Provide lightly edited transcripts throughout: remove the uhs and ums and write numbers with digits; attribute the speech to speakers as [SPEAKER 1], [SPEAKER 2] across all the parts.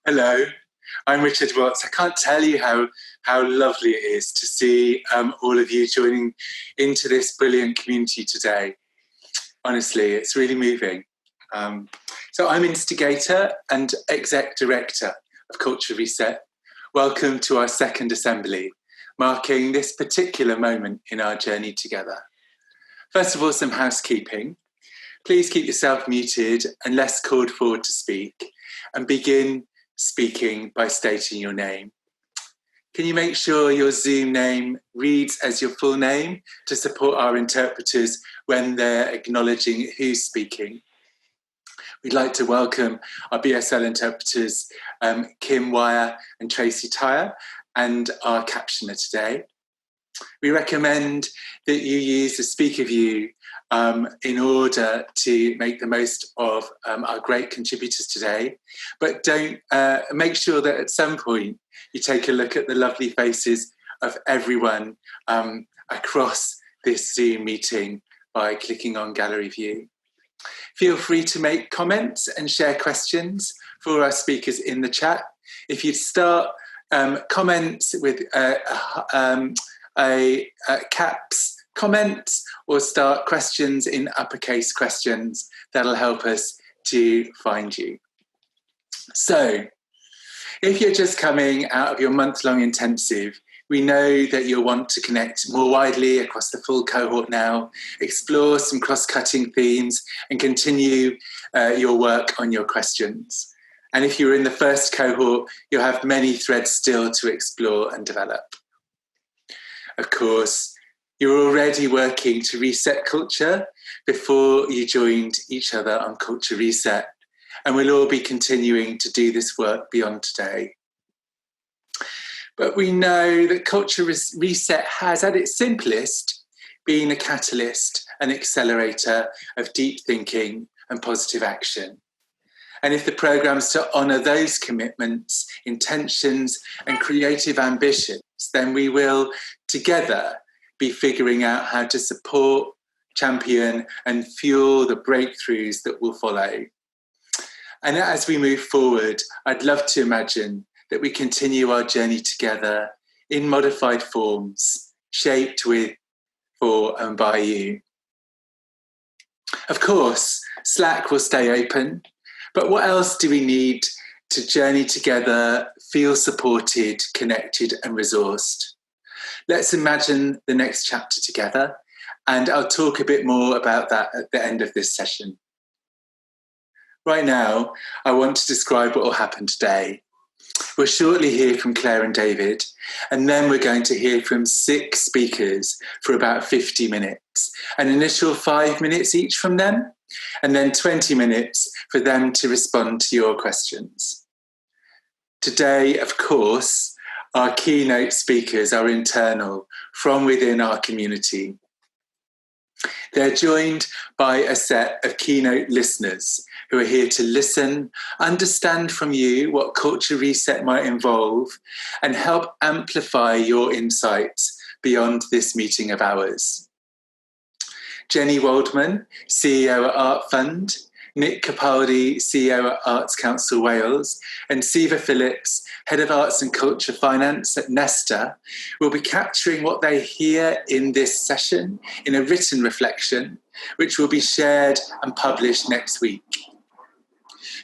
[SPEAKER 1] Hello, I'm Richard Watts. I can't tell you how lovely it is to see all of you joining into this brilliant community today. Honestly, it's really moving. So I'm instigator and exec director of Culture Reset. Welcome to our second assembly, marking this particular moment in our journey together. First of all, some housekeeping. Please keep yourself muted unless called for to speak, and begin speaking by stating your name. Can you make sure your Zoom name reads as your full name to support our interpreters when they're acknowledging who's speaking? We'd like to welcome our BSL interpreters, Kim Wire and Tracy Tyre, and our captioner today. We recommend that you use the speaker view in order to make the most of our great contributors today. But don't make sure that at some point you take a look at the lovely faces of everyone across this Zoom meeting by clicking on Gallery View. Feel free to make comments and share questions for our speakers in the chat. If you start comments with caps comments or start questions in uppercase questions, that'll help us to find you. So if you're just coming out of your month-long intensive, we know that you'll want to connect more widely across the full cohort now, explore some cross-cutting themes and continue your work on your questions. And if you're in the first cohort, you'll have many threads still to explore and develop. Of course, you're already working to reset culture before you joined each other on Culture Reset, and we'll all be continuing to do this work beyond today. But we know that Culture Reset has, at its simplest, been a catalyst, an accelerator of deep thinking and positive action. And if the programme's to honour those commitments, intentions and creative ambitions, then we will together be figuring out how to support, champion and fuel the breakthroughs that will follow. And as we move forward, I'd love to imagine that we continue our journey together in modified forms, shaped with, for and by you. Of course, Slack will stay open, but what else do we need to journey together, feel supported, connected and resourced? Let's imagine the next chapter together, and I'll talk a bit more about that at the end of this session. Right now, I want to describe what will happen today. We'll shortly hear from Claire and David, and then we're going to hear from 6 speakers for about 50 minutes, an initial 5 minutes each from them, and then 20 minutes for them to respond to your questions. Today, of course, our keynote speakers are internal from within our community. They're joined by a set of keynote listeners who are here to listen, understand from you what Culture Reset might involve, and help amplify your insights beyond this meeting of ours. Jenny Waldman, CEO at Art Fund, Nick Capaldi, CEO at Arts Council Wales, and Siva Phillips, Head of Arts and Culture Finance at Nesta, will be capturing what they hear in this session in a written reflection, which will be shared and published next week.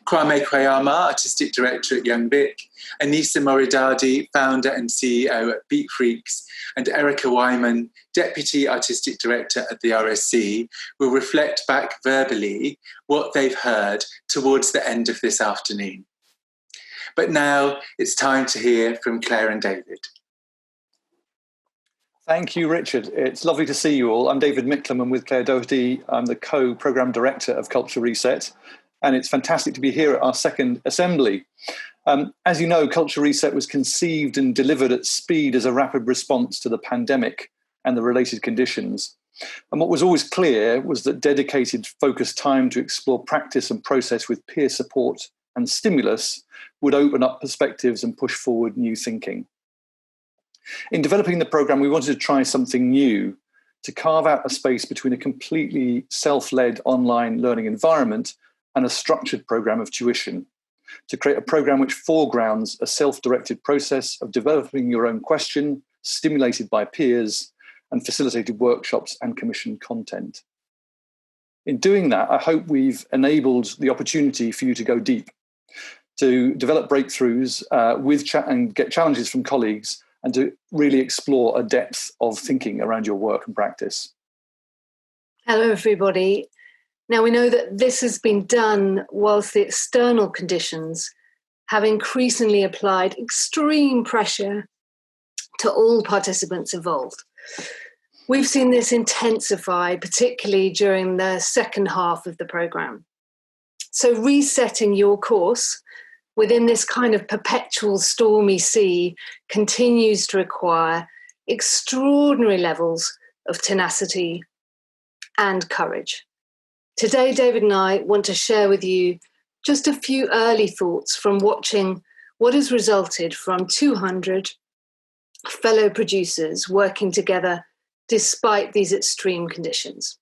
[SPEAKER 1] Kwame Kweyama, Artistic Director at Young Vic, Anissa Moridadi, Founder and CEO at Beat Freaks, and Erica Wyman, Deputy Artistic Director at the RSC, will reflect back verbally what they've heard towards the end of this afternoon. But now it's time to hear from Claire and David.
[SPEAKER 2] Thank you, Richard. It's lovely to see you all. I'm David Micklem, and with Claire Doherty, I'm the co-programme director of Culture Reset, and it's fantastic to be here at our second assembly. As you know, Culture Reset was conceived and delivered at speed as a rapid response to the pandemic and the related conditions. And what was always clear was that dedicated, focused time to explore practice and process with peer support and stimulus would open up perspectives and push forward new thinking. In developing the programme, we wanted to try something new, to carve out a space between a completely self-led online learning environment and a structured programme of tuition. to create a programme which foregrounds a self-directed process of developing your own question, stimulated by peers, and facilitated workshops and commissioned content. In doing that, I hope we've enabled the opportunity for you to go deep, to develop breakthroughs and get challenges from colleagues, and to really explore a depth of thinking around your work and practice.
[SPEAKER 3] Hello, everybody. Now, we know that this has been done whilst the external conditions have increasingly applied extreme pressure to all participants involved. We've seen this intensify, particularly during the second half of the programme. So resetting your course within this kind of perpetual stormy sea continues to require extraordinary levels of tenacity and courage. Today, David and I want to share with you just a few early thoughts from watching what has resulted from 200 fellow producers working together despite these extreme conditions.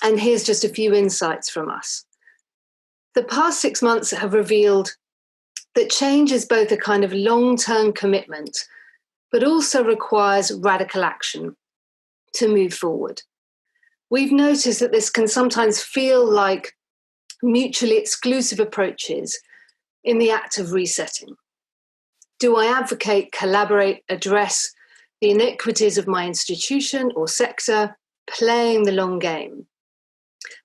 [SPEAKER 3] And here's just a few insights from us. The past 6 months have revealed that change is both a kind of long-term commitment, but also requires radical action to move forward. We've noticed that this can sometimes feel like mutually exclusive approaches in the act of resetting. Do I advocate, collaborate, address the inequities of my institution or sector, playing the long game?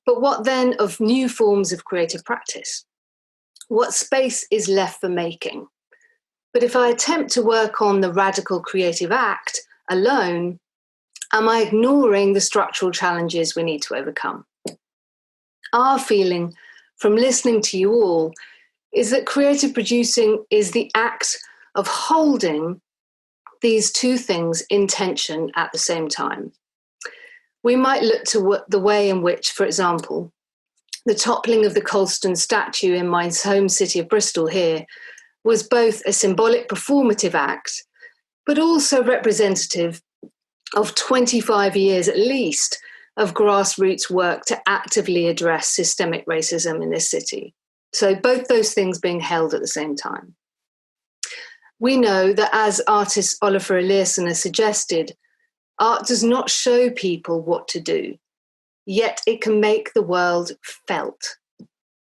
[SPEAKER 3] But what then of new forms of creative practice? What space is left for making? But if I attempt to work on the radical creative act alone, am I ignoring the structural challenges we need to overcome? Our feeling from listening to you all is that creative producing is the act of holding these two things in tension at the same time. We might look to the way in which, for example, the toppling of the Colston statue in my home city of Bristol here was both a symbolic performative act, but also representative of 25 years at least of grassroots work to actively address systemic racism in this city. So both those things being held at the same time. We know that, as artist Oliver Eliasson has suggested, art does not show people what to do, yet it can make the world felt.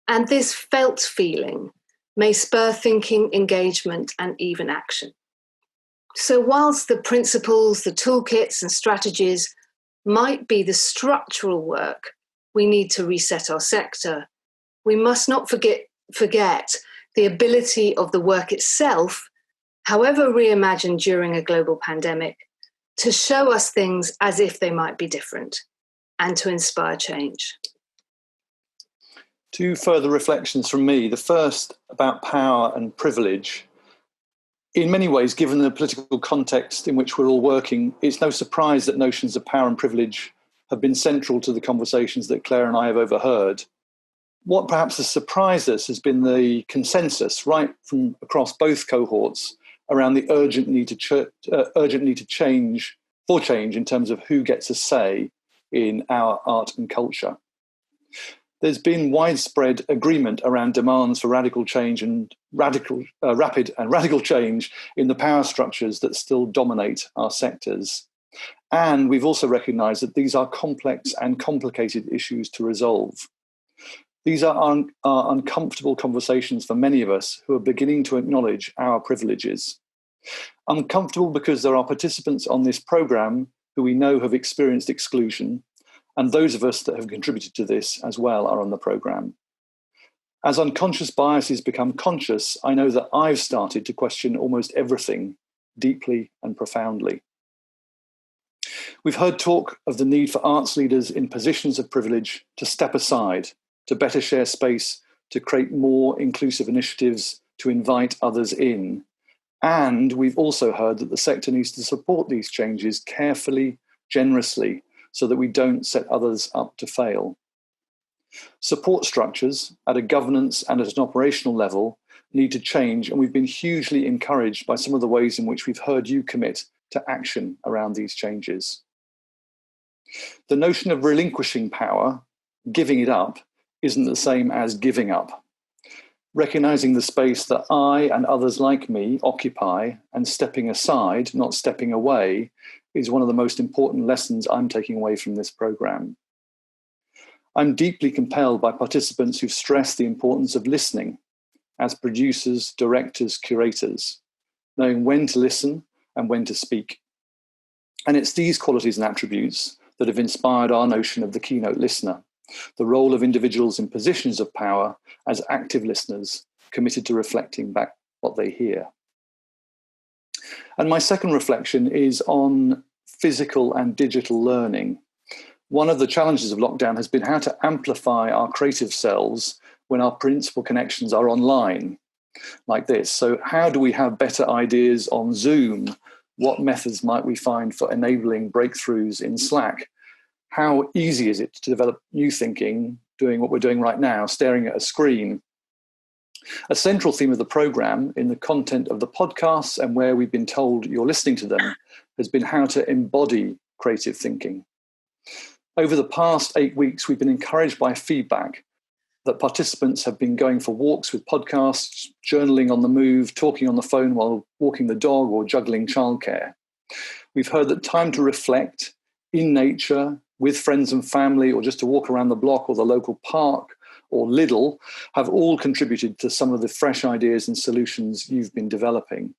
[SPEAKER 3] And this felt feeling may spur thinking, engagement, and even action. So whilst the principles, the toolkits and strategies might be the structural work we need to reset our sector, we must not forget the ability of the work itself, however reimagined during a global pandemic, to show us things as if they might be different and to inspire change.
[SPEAKER 2] Two further reflections from me. The first about power and privilege. In many ways, given the political context in which we're all working, it's no surprise that notions of power and privilege have been central to the conversations that Claire and I have overheard. What perhaps has surprised us has been the consensus right from across both cohorts around the urgent need to change in terms of who gets a say in our art and culture. There's been widespread agreement around demands for radical change and rapid and radical change in the power structures that still dominate our sectors. And we've also recognised that these are complex and complicated issues to resolve. These are uncomfortable conversations for many of us who are beginning to acknowledge our privileges. Uncomfortable because there are participants on this programme who we know have experienced exclusion, and those of us that have contributed to this as well are on the programme. As unconscious biases become conscious, I know that I've started to question almost everything deeply and profoundly. We've heard talk of the need for arts leaders in positions of privilege to step aside, to better share space, to create more inclusive initiatives, to invite others in. And we've also heard that the sector needs to support these changes carefully, generously, so that we don't set others up to fail. Support structures at a governance and at an operational level need to change, and we've been hugely encouraged by some of the ways in which we've heard you commit to action around these changes. The notion of relinquishing power, giving it up, isn't the same as giving up. Recognizing the space that I and others like me occupy and stepping aside, not stepping away, is one of the most important lessons I'm taking away from this programme. I'm deeply compelled by participants who've stressed the importance of listening as producers, directors, curators, knowing when to listen and when to speak. And it's these qualities and attributes that have inspired our notion of the keynote listener, the role of individuals in positions of power as active listeners committed to reflecting back what they hear. And my second reflection is on physical and digital learning. One of the challenges of lockdown has been how to amplify our creative selves when our principal connections are online, like this. So how do we have better ideas on Zoom? What methods might we find for enabling breakthroughs in Slack? How easy is it to develop new thinking, doing what we're doing right now, staring at a screen? A central theme of the programme, in the content of the podcasts and where we've been told you're listening to them, has been how to embody creative thinking. Over the past 8 weeks, we've been encouraged by feedback that participants have been going for walks with podcasts, journaling on the move, talking on the phone while walking the dog or juggling childcare. We've heard that time to reflect in nature, with friends and family, or just to walk around the block or the local park or Lidl have all contributed to some of the fresh ideas and solutions you've been developing.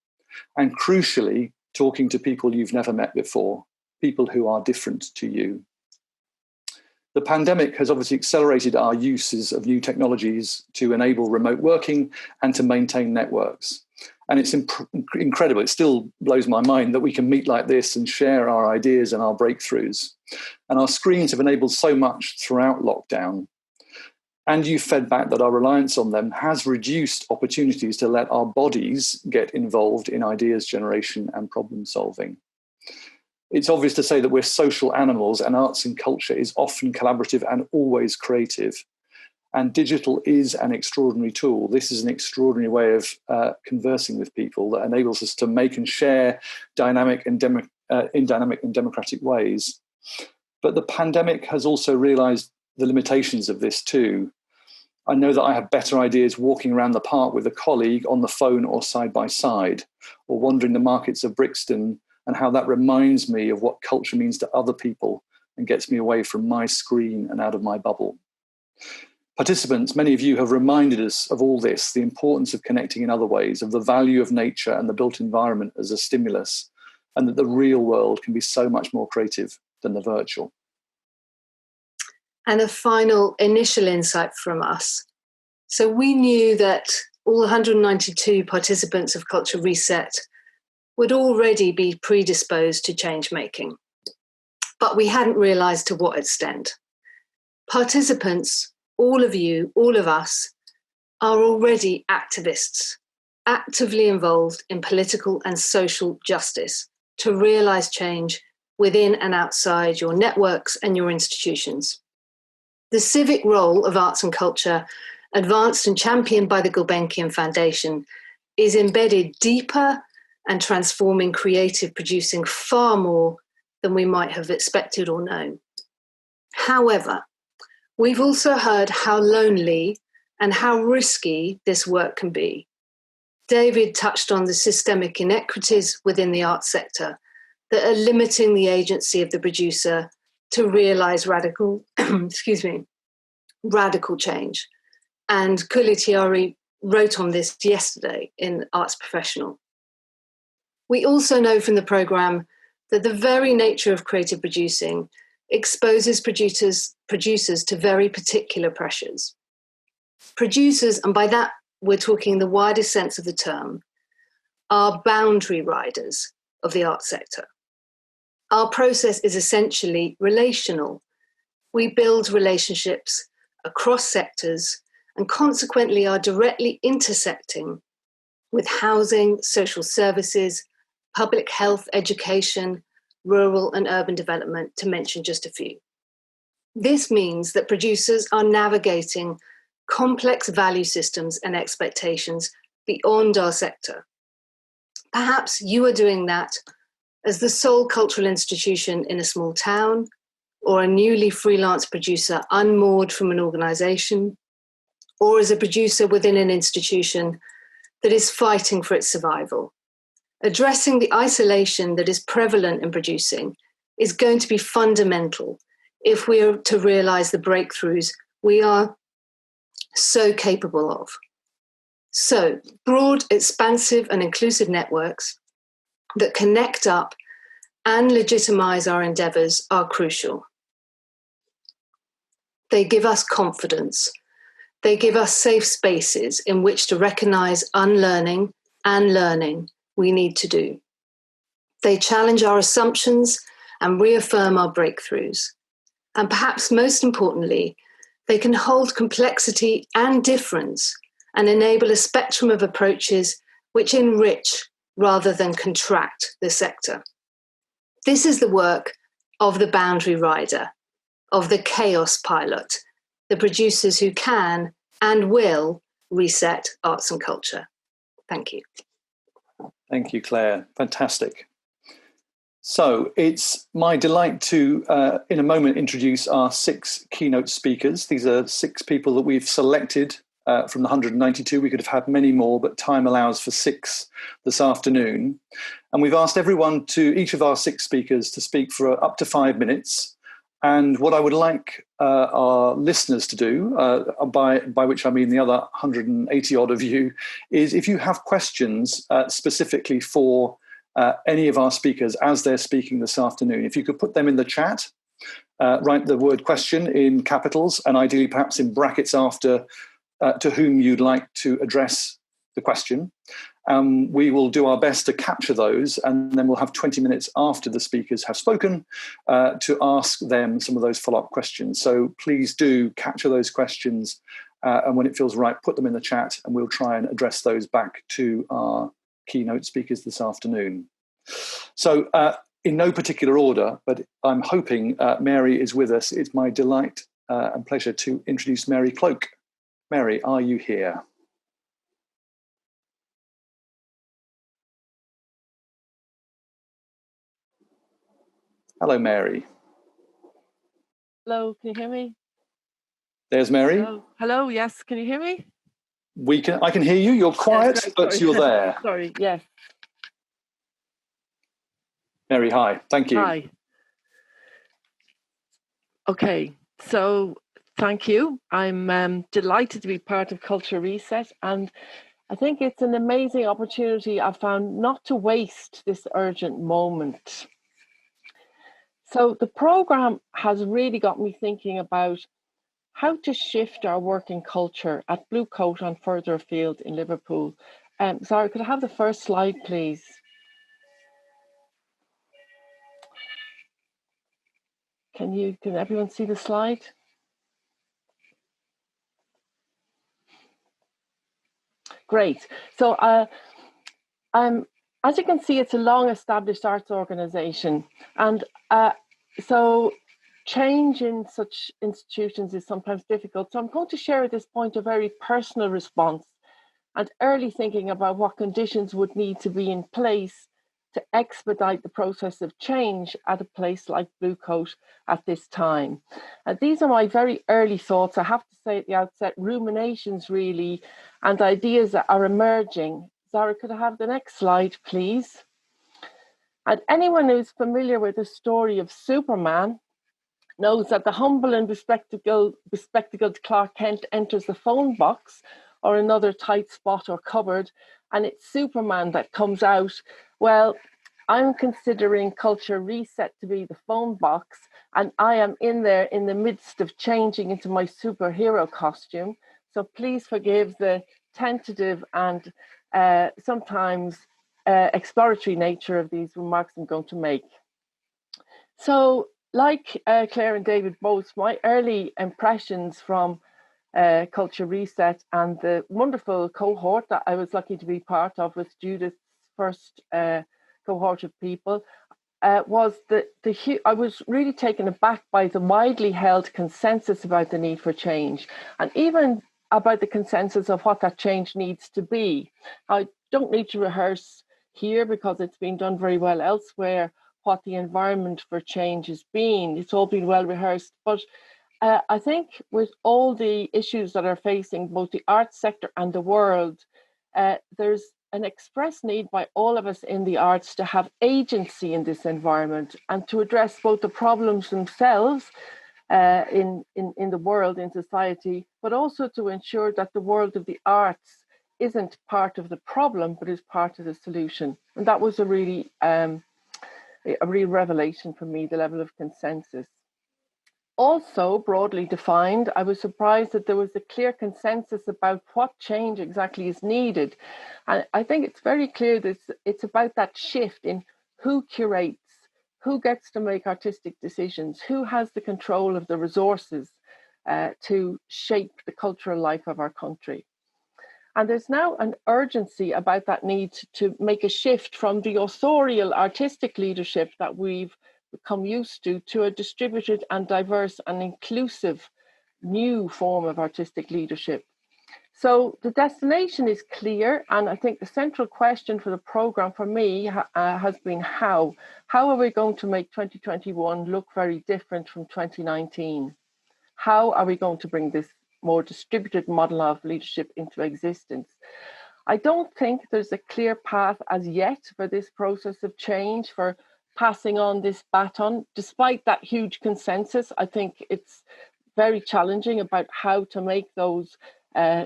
[SPEAKER 2] And crucially, talking to people you've never met before, people who are different to you. The pandemic has obviously accelerated our uses of new technologies to enable remote working and to maintain networks. And it's incredible. It still blows my mind that we can meet like this and share our ideas and our breakthroughs. And our screens have enabled so much throughout lockdown. And you fed back that our reliance on them has reduced opportunities to let our bodies get involved in ideas generation and problem solving. It's obvious to say that we're social animals, and arts and culture is often collaborative and always creative. And digital is an extraordinary tool. This is an extraordinary way of conversing with people that enables us to make and share in dynamic and democratic ways. But the pandemic has also realized the limitations of this too. I know that I have better ideas walking around the park with a colleague on the phone or side by side, or wandering the markets of Brixton, and how that reminds me of what culture means to other people and gets me away from my screen and out of my bubble. Participants, many of you have reminded us of all this, the importance of connecting in other ways, of the value of nature and the built environment as a stimulus, and that the real world can be so much more creative than the virtual.
[SPEAKER 3] And a final initial insight from us. So we knew that all 192 participants of Culture Reset would already be predisposed to change making, but we hadn't realised to what extent. Participants, all of you, all of us, are already activists, actively involved in political and social justice to realise change within and outside your networks and your institutions. The civic role of arts and culture, advanced and championed by the Gulbenkian Foundation, is embedded deeper and transforming creative producing far more than we might have expected or known. However, we've also heard how lonely and how risky this work can be. David touched on the systemic inequities within the arts sector that are limiting the agency of the producer to realise radical change. And Kuli Tiari wrote on this yesterday in Arts Professional. We also know from the programme that the very nature of creative producing exposes producers to very particular pressures. Producers, and by that we're talking the widest sense of the term, are boundary riders of the art sector. Our process is essentially relational. We build relationships across sectors and consequently are directly intersecting with housing, social services, public health, education, rural and urban development, to mention just a few. This means that producers are navigating complex value systems and expectations beyond our sector. Perhaps you are doing that as the sole cultural institution in a small town, or a newly freelance producer unmoored from an organisation, or as a producer within an institution that is fighting for its survival. Addressing the isolation that is prevalent in producing is going to be fundamental if we are to realize the breakthroughs we are so capable of. So, broad, expansive, and inclusive networks that connect up and legitimize our endeavors are crucial. They give us confidence. They give us safe spaces in which to recognize unlearning and learning we need to do. They challenge our assumptions and reaffirm our breakthroughs. And perhaps most importantly, they can hold complexity and difference and enable a spectrum of approaches which enrich rather than contract the sector. This is the work of the boundary rider, of the chaos pilot, the producers who can and will reset arts and culture. Thank you.
[SPEAKER 2] Thank you, Claire. Fantastic. So it's my delight to, in a moment, introduce our 6 keynote speakers. These are 6 people that we've selected from the 192. We could have had many more, but time allows for 6 this afternoon. And we've asked each of our 6 speakers to speak for up to 5 minutes. And what I would like our listeners to do, by which I mean the other 180 odd of you, is if you have questions specifically for any of our speakers as they're speaking this afternoon, if you could put them in the chat, write the word question in capitals and ideally perhaps in brackets after to whom you'd like to address the question. We will do our best to capture those, and then we'll have 20 minutes after the speakers have spoken to ask them some of those follow-up questions. So please do capture those questions, and when it feels right, put them in the chat, and we'll try and address those back to our keynote speakers this afternoon. So in no particular order, but I'm hoping Mary is with us. It's my delight and pleasure to introduce Mary Cloak. Mary, are you here? Hello, Mary.
[SPEAKER 4] Hello, can you hear me?
[SPEAKER 2] There's Mary.
[SPEAKER 4] Hello, hello, yes, can you hear me?
[SPEAKER 2] I can hear you. You're quiet,
[SPEAKER 4] Yes,
[SPEAKER 2] but you're there.
[SPEAKER 4] Sorry, yes.
[SPEAKER 2] Mary, hi. Thank you.
[SPEAKER 4] Hi. Okay, so thank you. I'm delighted to be part of Culture Reset, and I think it's an amazing opportunity I've found not to waste this urgent moment. So the programme has really got me thinking about how to shift our working culture at Blue Coat and further afield in Liverpool. Sorry, could I have the first slide, please? Can everyone see the slide? Great. So as you can see, it's a long-established arts organisation, and so change in such institutions is sometimes difficult. So I'm going to share at this point a very personal response and early thinking about what conditions would need to be in place to expedite the process of change at a place like Blue Coat at this time. These are my very early thoughts. I have to say at the outset, ruminations really, and ideas that are emerging. Zara, could I have the next slide, please? And anyone who's familiar with the story of Superman knows that the humble and bespectacled Clark Kent enters the phone box or another tight spot or cupboard, and it's Superman that comes out. Well, I'm considering Culture Reset to be the phone box, and I am in there in the midst of changing into my superhero costume. So please forgive the tentative and sometimes exploratory nature of these remarks I'm going to make. So, like Claire and David both, my early impressions from Culture Reset and the wonderful cohort that I was lucky to be part of with Judith's first cohort of people was that I was really taken aback by the widely held consensus about the need for change, and even about the consensus of what that change needs to be. I don't need to rehearse here because it's been done very well elsewhere what the environment for change has been. It's all been well rehearsed, but I think with all the issues that are facing both the arts sector and the world, there's an express need by all of us in the arts to have agency in this environment and to address both the problems themselves in the world, in society, but also to ensure that the world of the arts isn't part of the problem, but is part of the solution. And that was a real revelation for me, the level of consensus. Also, broadly defined, I was surprised that there was a clear consensus about what change exactly is needed. And I think it's very clear that it's about that shift in who curates, who gets to make artistic decisions, who has the control of the resources to shape the cultural life of our country. And there's now an urgency about that need to make a shift from the authorial artistic leadership that we've become used to a distributed and diverse and inclusive new form of artistic leadership. So the destination is clear, and I think the central question for the programme for me has been how. How are we going to make 2021 look very different from 2019? How are we going to bring this more distributed model of leadership into existence? I don't think there's a clear path as yet for this process of change, for passing on this baton. Despite that huge consensus, I think it's very challenging about how to make those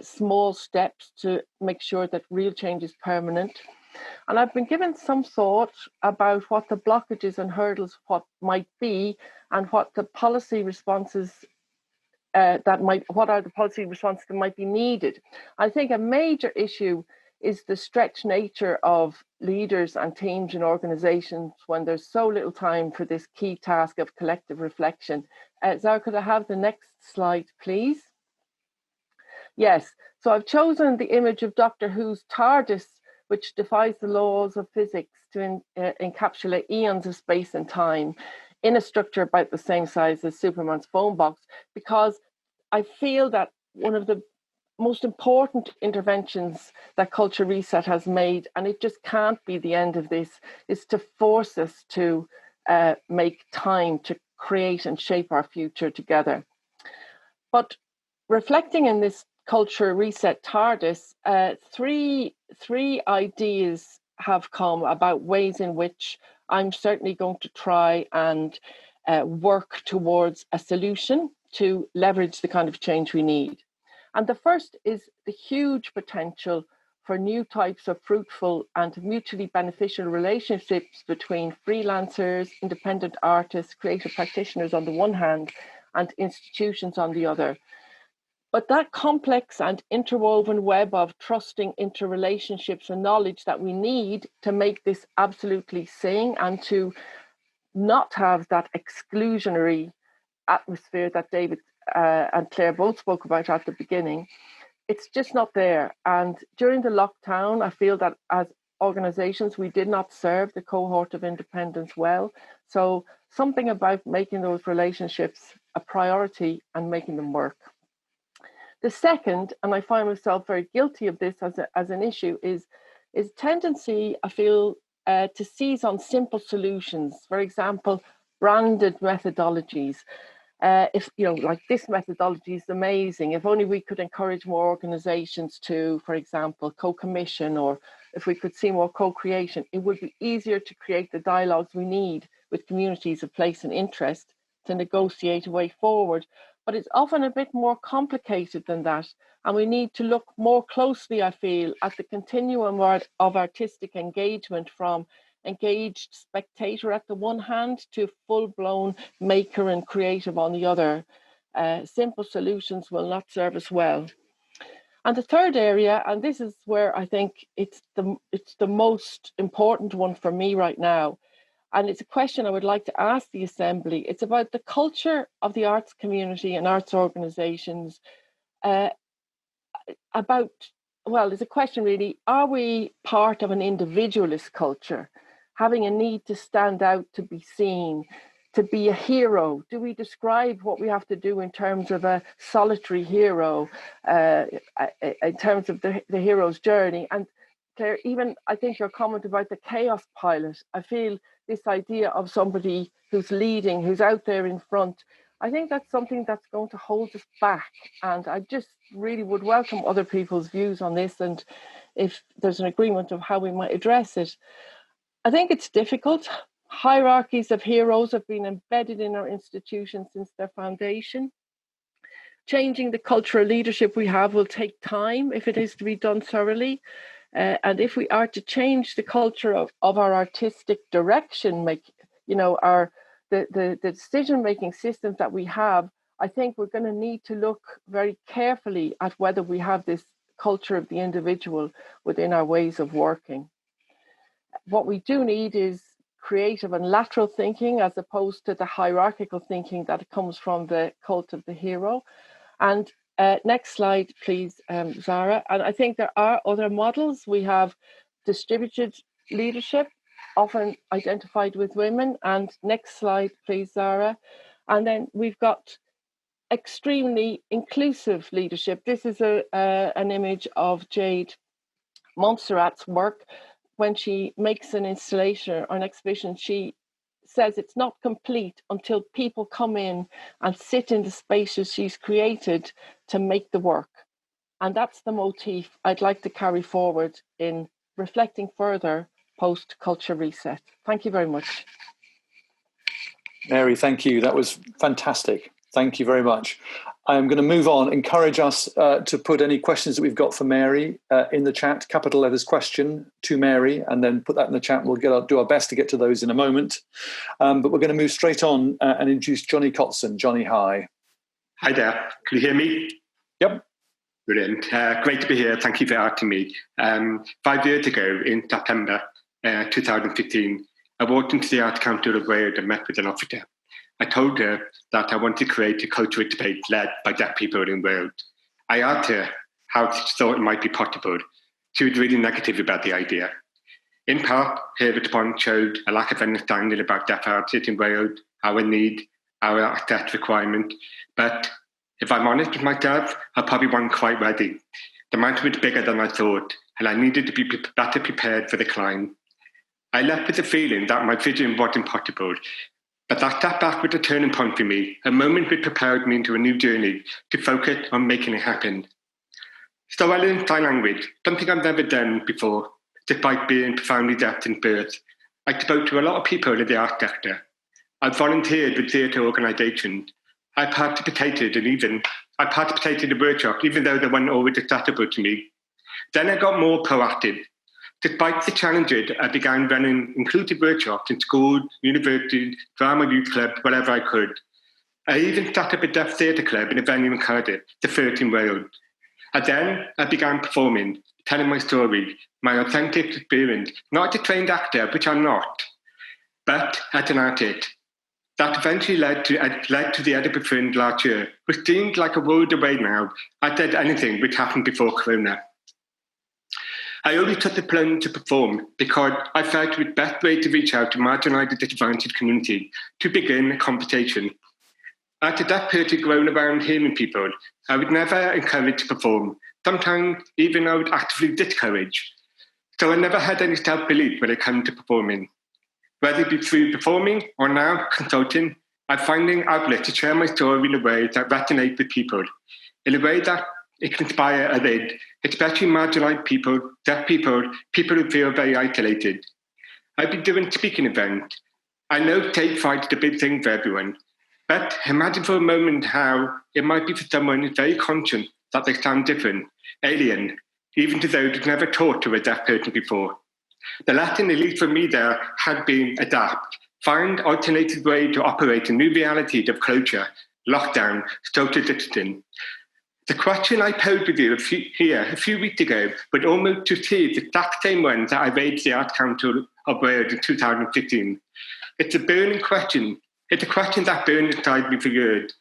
[SPEAKER 4] small steps to make sure that real change is permanent. And I've been given some thought about what the blockages and hurdles what might be, and what the policy responses what are the policy responses that might be needed. I think a major issue is the stretched nature of leaders and teams and organizations when there's so little time for this key task of collective reflection. Zara, could I have the next slide, please? Yes, so I've chosen the image of Doctor Who's TARDIS, which defies the laws of physics to encapsulate eons of space and time in a structure about the same size as Superman's phone box, because I feel that one of the most important interventions that Culture Reset has made, and it just can't be the end of this, is to force us to make time to create and shape our future together. But reflecting in this Culture Reset TARDIS, three ideas have come about ways in which I'm certainly going to try and work towards a solution to leverage the kind of change we need. And the first is the huge potential for new types of fruitful and mutually beneficial relationships between freelancers, independent artists, creative practitioners on the one hand, and institutions on the other. But that complex and interwoven web of trusting interrelationships and knowledge that we need to make this absolutely sing, and to not have that exclusionary atmosphere that David and Claire both spoke about at the beginning, it's just not there. And during the lockdown, I feel that as organizations, we did not serve the cohort of independents well. So something about making those relationships a priority and making them work. The second, and I find myself very guilty of this as an issue, is tendency, I feel, to seize on simple solutions. For example, branded methodologies. If, you know, like this methodology is amazing, if only we could encourage more organizations to, for example, co-commission, or if we could see more co-creation, it would be easier to create the dialogues we need with communities of place and interest to negotiate a way forward. But it's often a bit more complicated than that. And we need to look more closely, I feel, at the continuum of artistic engagement, from engaged spectator at the one hand to full-blown maker and creative on the other. Simple solutions will not serve us well. And the third area, and this is where I think it's the most important one for me right now, and it's a question I would like to ask the Assembly. It's about the culture of the arts community and arts organisations. It's a question really, are we part of an individualist culture, having a need to stand out, to be seen, to be a hero? Do we describe what we have to do in terms of a solitary hero, in terms of the hero's journey? And Claire, even I think your comment about the chaos pilot, I feel this idea of somebody who's leading, who's out there in front, I think that's something that's going to hold us back. And I just really would welcome other people's views on this, and if there's an agreement of how we might address it. I think it's difficult. Hierarchies of heroes have been embedded in our institutions since their foundation. Changing the cultural leadership we have will take time if it is to be done thoroughly. And if we are to change the culture of our artistic direction, the decision-making systems that we have, I think we're going to need to look very carefully at whether we have this culture of the individual within our ways of working. What we do need is creative and lateral thinking, as opposed to the hierarchical thinking that comes from the cult of the hero. And next slide, please, Zara. And I think there are other models. We have distributed leadership, often identified with women. And next slide, please, Zara. And then we've got extremely inclusive leadership. This is an image of Jade Montserrat's work. When she makes an installation or an exhibition, she says it's not complete until people come in and sit in the spaces she's created to make the work. And that's the motif I'd like to carry forward in reflecting further post-Culture Reset. Thank you very much.
[SPEAKER 2] Mary, thank you. That was fantastic. Thank you very much. I'm going to move on, encourage us to put any questions that we've got for Mary in the chat, capital letters question to Mary, and then put that in the chat. We'll do our best to get to those in a moment. But we're going to move straight on and introduce Johnny Kotson. Johnny, hi.
[SPEAKER 5] Hi there. Can you hear me?
[SPEAKER 2] Yep.
[SPEAKER 5] Brilliant. Great to be here. Thank you for asking me. 5 years ago, in September 2015, I walked into the Art Council of Wales and met with an officer. I told her that I wanted to create a cultural space led by deaf people in Wales. I asked her how she thought it might be possible. She was really negative about the idea. In part, her response showed a lack of understanding about deaf artists in Wales, our need, our access requirement. But if I'm honest with myself, I probably wasn't quite ready. The mountain was bigger than I thought, and I needed to be better prepared for the climb. I left with the feeling that my vision wasn't possible. But that back was a turning point for me, a moment which propelled me into a new journey to focus on making it happen. So I learned sign language, something I've never done before, despite being profoundly deaf in birth. I spoke to a lot of people in the art sector. I volunteered with theatre organisations. I participated in workshops, even though they weren't always accessible to me. Then I got more proactive. Despite the challenges, I began running inclusive workshops in schools, universities, drama youth clubs, wherever I could. I even set up a deaf theatre club in a venue in Cardiff, the first in Wales. And then I began performing, telling my story, my authentic experience, not as a trained actor, which I'm not, but as an artist. That eventually led to the Edinburgh Fringe last year, which seemed like a world away now. I did anything which happened before Corona. I only took the plunge to perform because I felt it was the best way to reach out to marginalised and disadvantaged community, to begin a conversation. As a deaf person growing around hearing people, I was never encouraged to perform. Sometimes even I would actively discourage. So I never had any self-belief when it came to performing. Whether it be through performing or now consulting, I'm finding outlets to share my story in a way that resonates with people, in a way that it can inspire others, especially marginalised people, deaf people, people who feel very isolated. I've been doing speaking events. I know stage fright is a big thing for everyone, but imagine for a moment how it might be for someone who's very conscious that they sound different, alien, even to those who've never talked to a deaf person before. The lesson, at least for me there, had been adapt, find alternative ways to operate in new realities of closure, lockdown, social distancing. The question I posed with you a few weeks ago would almost to see the exact same one that I raised the Art Council of Wales in 2015. It's a burning question. It's a question that burned inside me for years.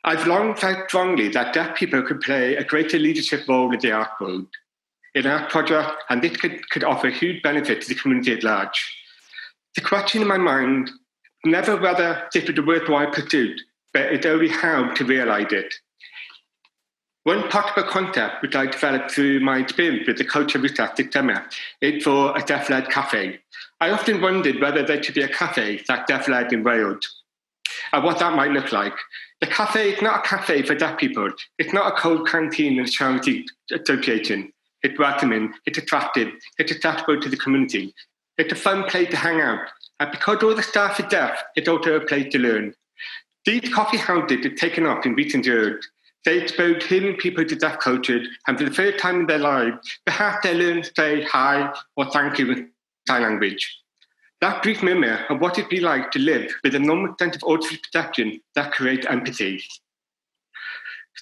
[SPEAKER 5] I've long felt strongly that deaf people could play a greater leadership role in the art world, in art projects, and this could offer huge benefit to the community at large. The question in my mind, never whether this was a worthwhile pursuit, but it's only how to realise it. One possible concept which I developed through my experience with the Culture Reset this summer is for a deaf-led cafe. I often wondered whether there should be a cafe that's deaf-led in Wales. and what that might look like. The cafe is not a cafe for deaf people. It's not a cold canteen in a charity association. It's welcoming, it's attractive, it's accessible to the community. It's a fun place to hang out. And because all the staff are deaf, it's also a place to learn. These coffee houses have taken off in recent years. They expose hearing people to deaf culture, and for the first time in their lives, perhaps they learn to say hi or thank you in sign language. That brief memory of what it'd be like to live with a normal sense of auditory perception that creates empathy.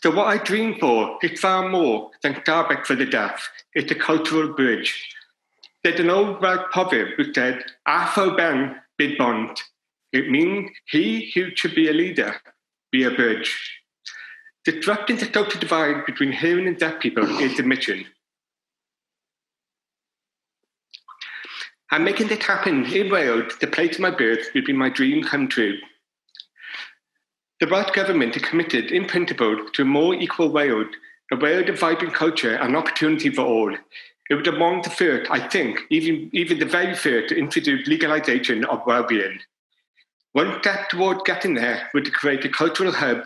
[SPEAKER 5] So what I dream for is far more than Starbucks for the deaf. It's a cultural bridge. There's an old Welsh proverb which said, "Afo ben bid bond." It means he who should be a leader, be a bridge. Disrupting the social divide between hearing and deaf people is the mission. And making this happen in Wales, the place of my birth, would be my dream come true. The Welsh Government is committed, in principle, to a more equal Wales, a Wales of vibrant culture and opportunity for all. It was among the first, I think, even the very first, to introduce legalisation of well-being. One step towards getting there would to create a cultural hub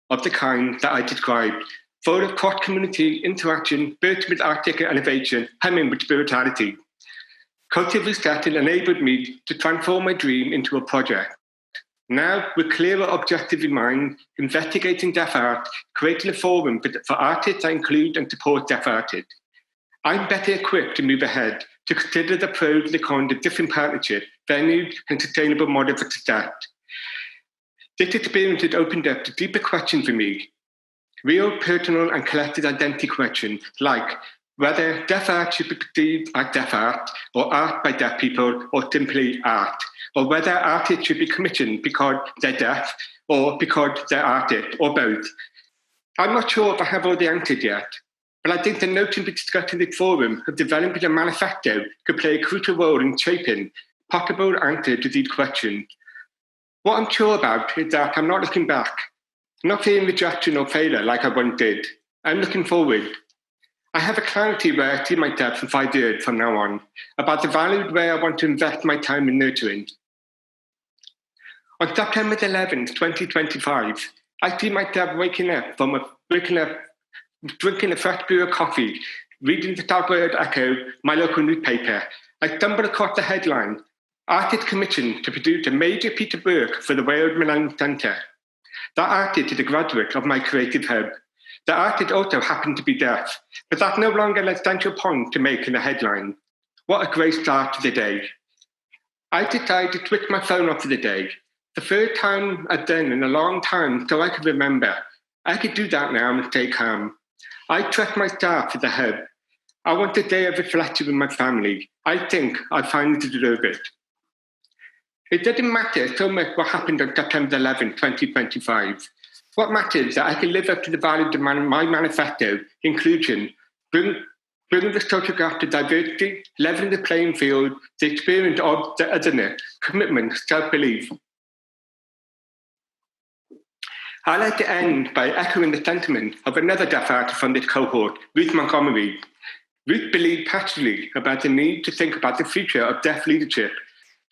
[SPEAKER 5] of the kind that I described, full of cross-community interaction, burst with artistic innovation, humming with spirituality. Culture resetting enabled me to transform my dream into a project. Now, with clearer objective in mind, investigating deaf art, creating a forum for artists that include and support deaf artists. I'm better equipped to move ahead, to consider the pros and the cons of different partnerships, venues, and sustainable models for success. This experience has opened up to deeper questions for me, real, personal, and collective identity questions like whether deaf art should be perceived as deaf art, or art by deaf people, or simply art, or whether artists should be commissioned because they're deaf, or because they're artists, or both. I'm not sure if I have all the answers yet, but I think the notion we discussed in this forum of developing a manifesto could play a crucial role in shaping possible answers to these questions. What I'm sure about is that I'm not looking back, not fearing rejection or failure like I once did. I'm looking forward. I have a clarity where I see myself in 5 years from now on, about the value where I want to invest my time in nurturing. On September 11th, 2025, I see myself waking up, drinking a fresh brew of coffee, reading the Southwest Echo, my local newspaper. I stumbled across the headline, "Artist commissioned to produce a major piece of work for the Wales Millennium Centre." That artist is a graduate of my creative hub. The artist also happened to be deaf, but that's no longer an essential point to make in the headline. What a great start to the day. I decided to switch my phone off for the day. The first time I've done in a long time, so I could remember. I could do that now and stay calm. I trust my staff for the hub. I want a day of reflection with my family. I think I finally deserve it. It doesn't matter so much what happened on September 11, 2025. What matters is that I can live up to the values of my manifesto, inclusion, bring the social gap to diversity, leveling the playing field, the experience of the otherness, commitment, self-belief. I'd like to end by echoing the sentiment of another deaf artist from this cohort, Ruth Montgomery. Ruth believed passionately about the need to think about the future of deaf leadership,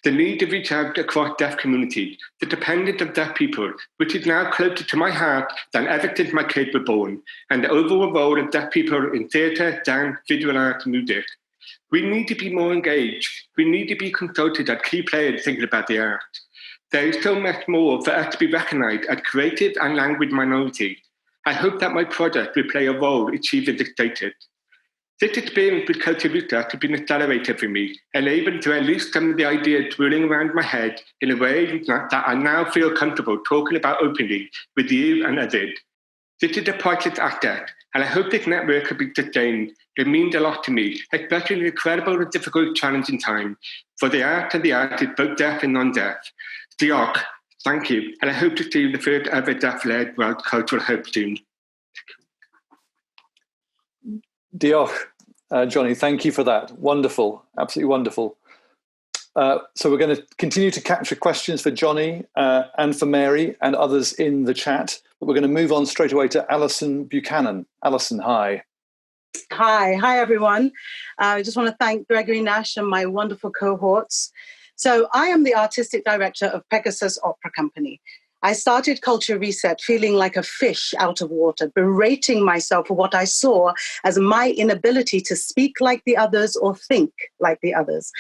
[SPEAKER 5] the need to reach out across deaf communities, the dependence of deaf people, which is now closer to my heart than ever since my kids were born, and the overall role of deaf people in theatre, dance, visual art, and music. We need to be more engaged. We need to be consulted as key players thinking about the art. There is so much more for us to be recognised as creative and language minority. I hope that my project will play a role achieving this status. This experience with culture research has been an accelerator for me, enabling to release some of the ideas swirling around my head in a way that I now feel comfortable talking about openly with you and others. This is a priceless asset, and I hope this network will be sustained. It means a lot to me, especially in an incredible and difficult, challenging time for the art and the artists, both deaf and non-deaf. Diolch, thank you, and I hope to see you in the first ever deaf-led World Cultural Hub soon.
[SPEAKER 2] Diolch, Johnny, thank you for that. Wonderful, absolutely wonderful. So we're going to continue to capture questions for Johnny and for Mary and others in the chat, but we're going to move on straight away to Alison Buchanan. Alison, hi.
[SPEAKER 6] Hi everyone. I just want to thank Gregory Nash and my wonderful cohorts. So I am the artistic director of Pegasus Opera Company. I started Culture Reset feeling like a fish out of water, berating myself for what I saw as my inability to speak like the others or think like the others.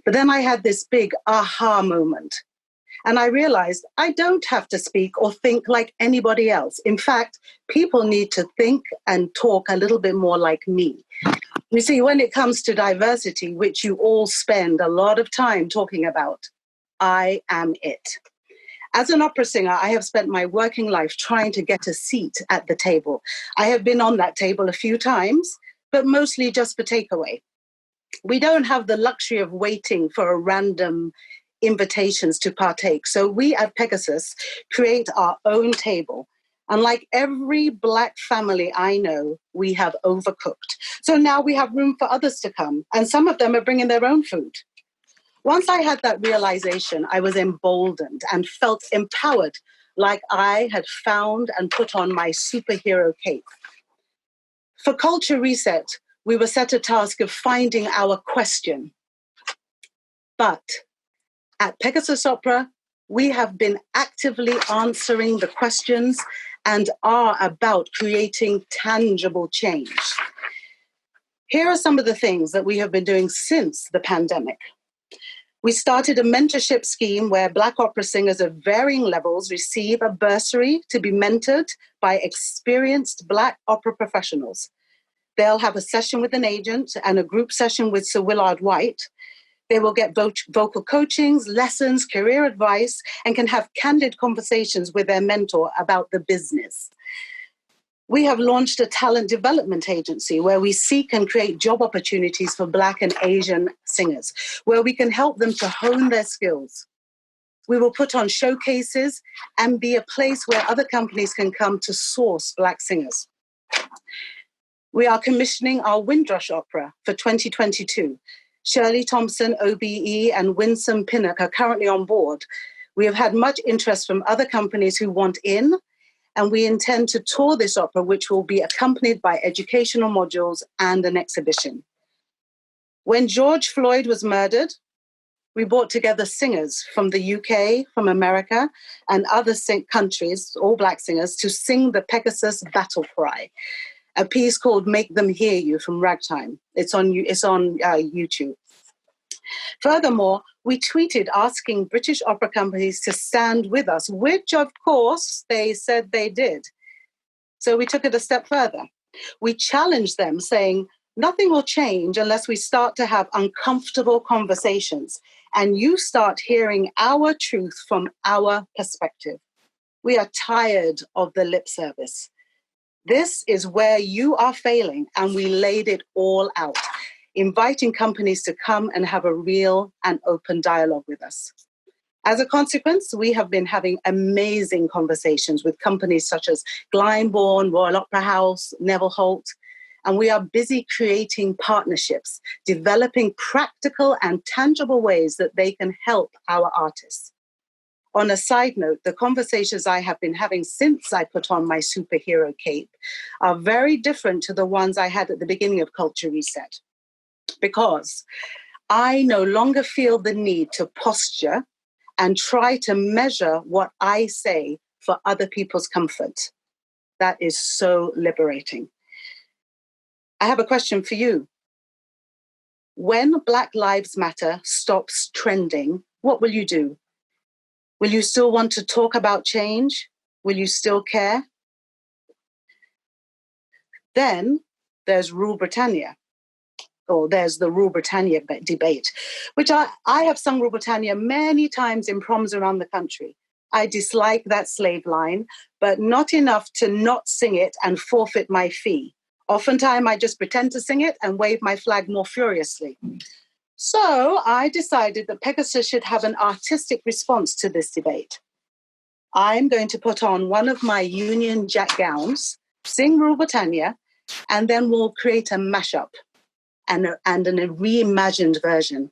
[SPEAKER 6] But then I had this big aha moment. And I realized I don't have to speak or think like anybody else. In fact, people need to think and talk a little bit more like me. You see, when it comes to diversity, which you all spend a lot of time talking about, I am it. As an opera singer, I have spent my working life trying to get a seat at the table. I have been on that table a few times, but mostly just for takeaway. We don't have the luxury of waiting for a random invitations to partake. So we at Pegasus create our own table. And like every Black family I know, we have overcooked. So now we have room for others to come. And some of them are bringing their own food. Once I had that realization, I was emboldened and felt empowered, like I had found and put on my superhero cape. For Culture Reset, we were set a task of finding our question. But at Pegasus Opera, we have been actively answering the questions and are about creating tangible change. Here are some of the things that we have been doing since the pandemic. We started a mentorship scheme where Black opera singers of varying levels receive a bursary to be mentored by experienced Black opera professionals. They'll have a session with an agent and a group session with Sir Willard White. They will get vocal coachings, lessons, career advice, and can have candid conversations with their mentor about the business. We have launched a talent development agency where we seek and create job opportunities for Black and Asian singers, where we can help them to hone their skills. We will put on showcases and be a place where other companies can come to source Black singers. We are commissioning our Windrush opera for 2022. Shirley Thompson, OBE, and Winsome Pinnock are currently on board. We have had much interest from other companies who want in, and we intend to tour this opera, which will be accompanied by educational modules and an exhibition. When George Floyd was murdered, we brought together singers from the UK, from America, and other countries, all Black singers, to sing the Pegasus battle cry, a piece called Make Them Hear You from Ragtime. It's on YouTube. Furthermore, we tweeted asking British opera companies to stand with us, which of course they said they did. So we took it a step further. We challenged them saying, nothing will change unless we start to have uncomfortable conversations and you start hearing our truth from our perspective. We are tired of the lip service. This is where you are failing, and we laid it all out, inviting companies to come and have a real and open dialogue with us. As a consequence, we have been having amazing conversations with companies such as Glyndebourne, Royal Opera House, Neville Holt, and we are busy creating partnerships, developing practical and tangible ways that they can help our artists. On a side note, the conversations I have been having since I put on my superhero cape are very different to the ones I had at the beginning of Culture Reset, because I no longer feel the need to posture and try to measure what I say for other people's comfort. That is so liberating. I have a question for you. When Black Lives Matter stops trending, what will you do? Will you still want to talk about change? Will you still care? Then there's Rule Britannia, or there's the Rule Britannia debate, which I have sung Rule Britannia many times in proms around the country. I dislike that slave line, but not enough to not sing it and forfeit my fee. Oftentimes, I just pretend to sing it and wave my flag more furiously. So I decided that Pegasus should have an artistic response to this debate. I'm going to put on one of my Union Jack gowns, sing Rule Britannia, and then we'll create a mashup and a reimagined version.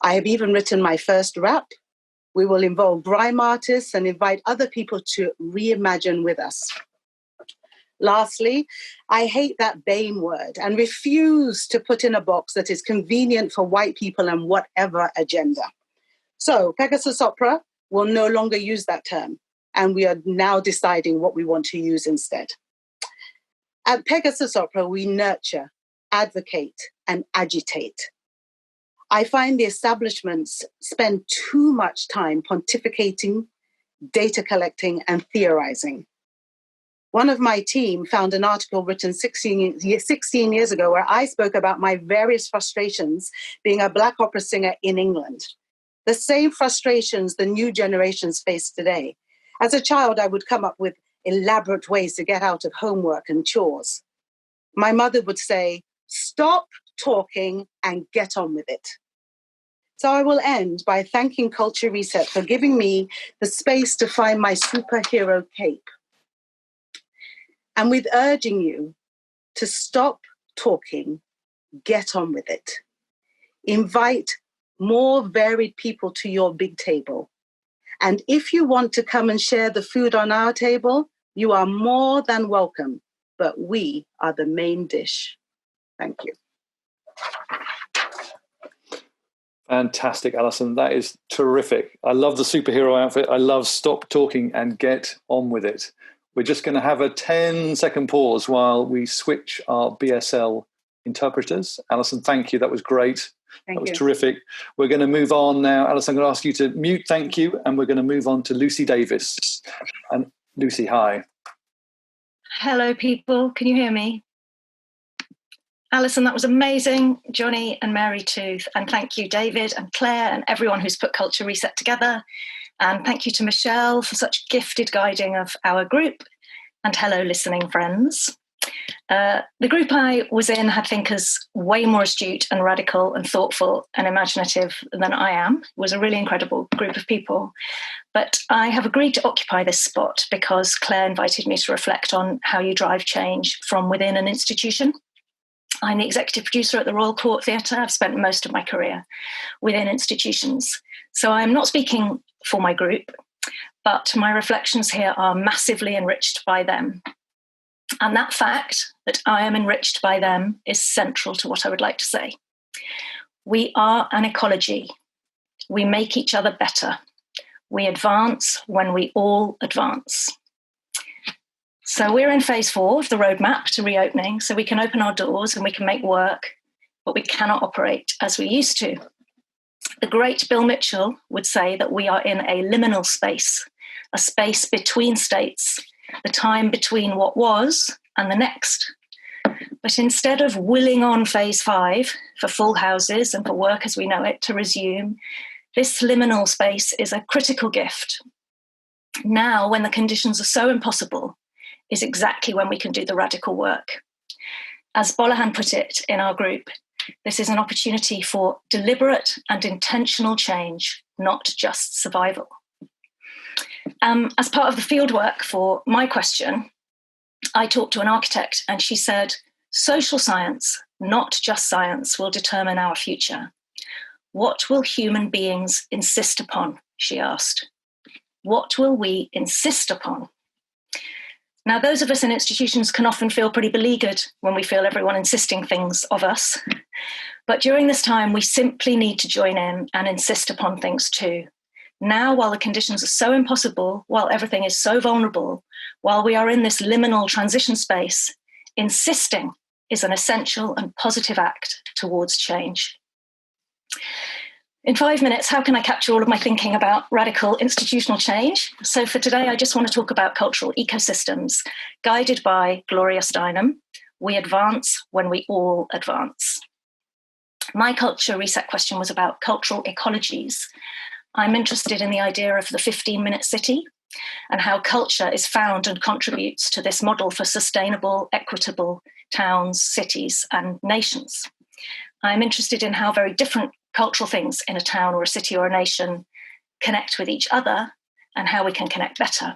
[SPEAKER 6] I have even written my first rap. We will involve grime artists and invite other people to reimagine with us. Lastly, I hate that BAME word and refuse to put in a box that is convenient for white people and whatever agenda. So Pegasus Opera will no longer use that term. and we are now deciding what we want to use instead. At Pegasus Opera, we nurture, advocate, and agitate. I find the establishments spend too much time pontificating, data collecting, and theorizing. One of my team found an article written 16 years ago where I spoke about my various frustrations being a Black opera singer in England. The same frustrations the new generations face today. As a child, I would come up with elaborate ways to get out of homework and chores. My mother would say, "Stop talking and get on with it." So I will end by thanking Culture Reset for giving me the space to find my superhero cape. And with urging you to stop talking, get on with it. Invite more varied people to your big table. And if you want to come and share the food on our table, you are more than welcome, but we are the main dish. Thank you.
[SPEAKER 2] Fantastic, Alison. That is terrific. I love the superhero outfit. I love stop talking and get on with it. We're just going to have a 10-second pause while we switch our BSL interpreters. Alison, thank you. That was great. That was terrific. We're going to move on now. Alison, I'm going to ask you to mute, thank you. And we're going to move on to Lucy Davis. And Lucy, hi.
[SPEAKER 7] Hello, people. Can you hear me? Alison, that was amazing. Johnny and Mary too. And thank you, David and Claire and everyone who's put Culture Reset together. And thank you to Michelle for such gifted guiding of our group. And hello, listening friends. The group I was in had thinkers way more astute and radical and thoughtful and imaginative than I am. It was a really incredible group of people. But I have agreed to occupy this spot because Claire invited me to reflect on how you drive change from within an institution. I'm the executive producer at the Royal Court Theatre. I've spent most of my career within institutions. So I'm not speaking for my group, but my reflections here are massively enriched by them. And that fact that I am enriched by them is central to what I would like to say. We are an ecology. We make each other better. We advance when we all advance. So we're in phase 4 of the roadmap to reopening, so we can open our doors and we can make work, but we cannot operate as we used to. The great Bill Mitchell would say that we are in a liminal space, a space between states, the time between what was and the next. But instead of willing on phase 5 for full houses and for work as we know it to resume, this liminal space is a critical gift. Now, when the conditions are so impossible, is exactly when we can do the radical work. As Bolahan put it in our group, this is an opportunity for deliberate and intentional change, not just survival. As part of the fieldwork for my question, I talked to an architect and she said, social science, not just science, will determine our future. What will human beings insist upon? She asked. What will we insist upon? Now, those of us in institutions can often feel pretty beleaguered when we feel everyone insisting things of us. But during this time, we simply need to join in and insist upon things too. Now, while the conditions are so impossible, while everything is so vulnerable, while we are in this liminal transition space, insisting is an essential and positive act towards change. In 5 minutes, how can I capture all of my thinking about radical institutional change? So for today, I just want to talk about cultural ecosystems, guided by Gloria Steinem. We advance when we all advance. My Culture Reset question was about cultural ecologies. I'm interested in the idea of the 15-minute city and how culture is found and contributes to this model for sustainable, equitable towns, cities, and nations. I'm interested in how very different cultural things in a town or a city or a nation connect with each other and how we can connect better.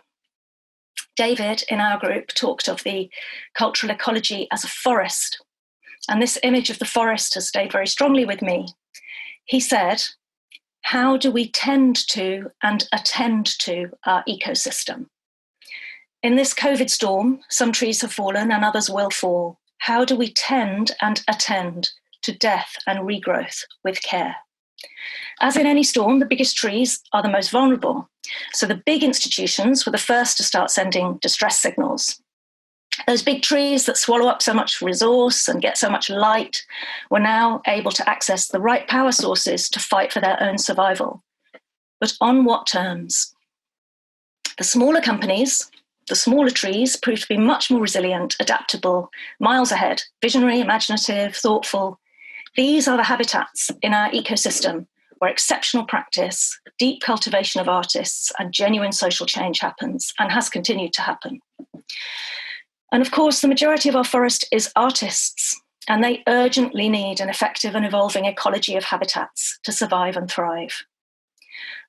[SPEAKER 7] David, in our group, talked of the cultural ecology as a forest. And this image of the forest has stayed very strongly with me. He said, how do we tend to and attend to our ecosystem? In this COVID storm, some trees have fallen and others will fall. How do we tend and attend to death and regrowth with care? As in any storm, the biggest trees are the most vulnerable. So the big institutions were the first to start sending distress signals. Those big trees that swallow up so much resource and get so much light were now able to access the right power sources to fight for their own survival. But on what terms? The smaller companies, the smaller trees, proved to be much more resilient, adaptable, miles ahead, visionary, imaginative, thoughtful. These are the habitats in our ecosystem where exceptional practice, deep cultivation of artists, and genuine social change happens and has continued to happen. And of course, the majority of our forest is artists, and they urgently need an effective and evolving ecology of habitats to survive and thrive.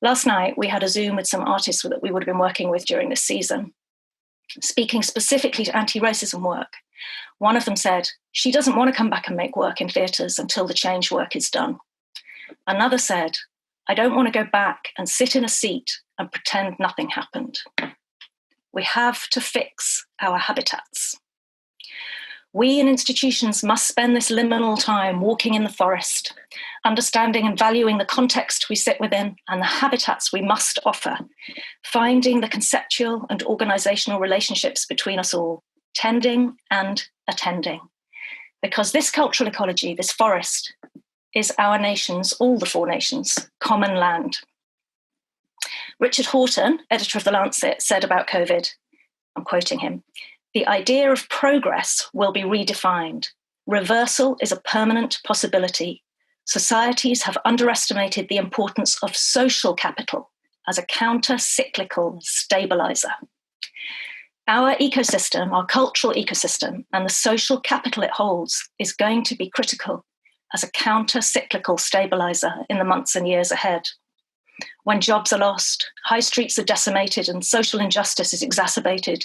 [SPEAKER 7] Last night, we had a Zoom with some artists that we would have been working with during this season, speaking specifically to anti-racism work. One of them said, she doesn't want to come back and make work in theatres until the change work is done. Another said, I don't want to go back and sit in a seat and pretend nothing happened. We have to fix our habitats. We in institutions must spend this liminal time walking in the forest, understanding and valuing the context we sit within and the habitats we must offer, finding the conceptual and organisational relationships between us all, tending and attending. Because this cultural ecology, this forest, is our nation's, all the four nations, common land. Richard Horton, editor of The Lancet, said about COVID, I'm quoting him, the idea of progress will be redefined. Reversal is a permanent possibility. Societies have underestimated the importance of social capital as a counter-cyclical stabiliser. Our ecosystem, our cultural ecosystem, and the social capital it holds is going to be critical as a counter-cyclical stabiliser in the months and years ahead. When jobs are lost, high streets are decimated, and social injustice is exacerbated,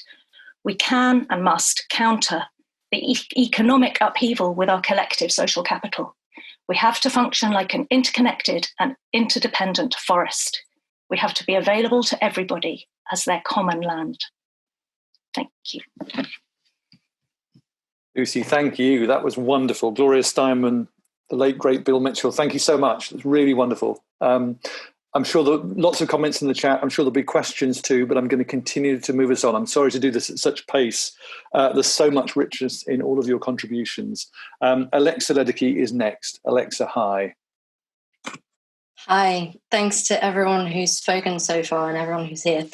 [SPEAKER 7] we can and must counter the economic upheaval with our collective social capital. We have to function like an interconnected and interdependent forest. We have to be available to everybody as their common land. Thank you.
[SPEAKER 2] Lucy, thank you. That was wonderful. Gloria Steinman, the late, great Bill Mitchell, thank you so much. It's really wonderful. I'm sure there are lots of comments in the chat. I'm sure there'll be questions too, but I'm going to continue to move us on. I'm sorry to do this at such pace. There's so much richness in all of your contributions. Alexa Ledecky is next. Alexa, hi.
[SPEAKER 8] Hi. Thanks to everyone who's spoken so far and everyone who's here.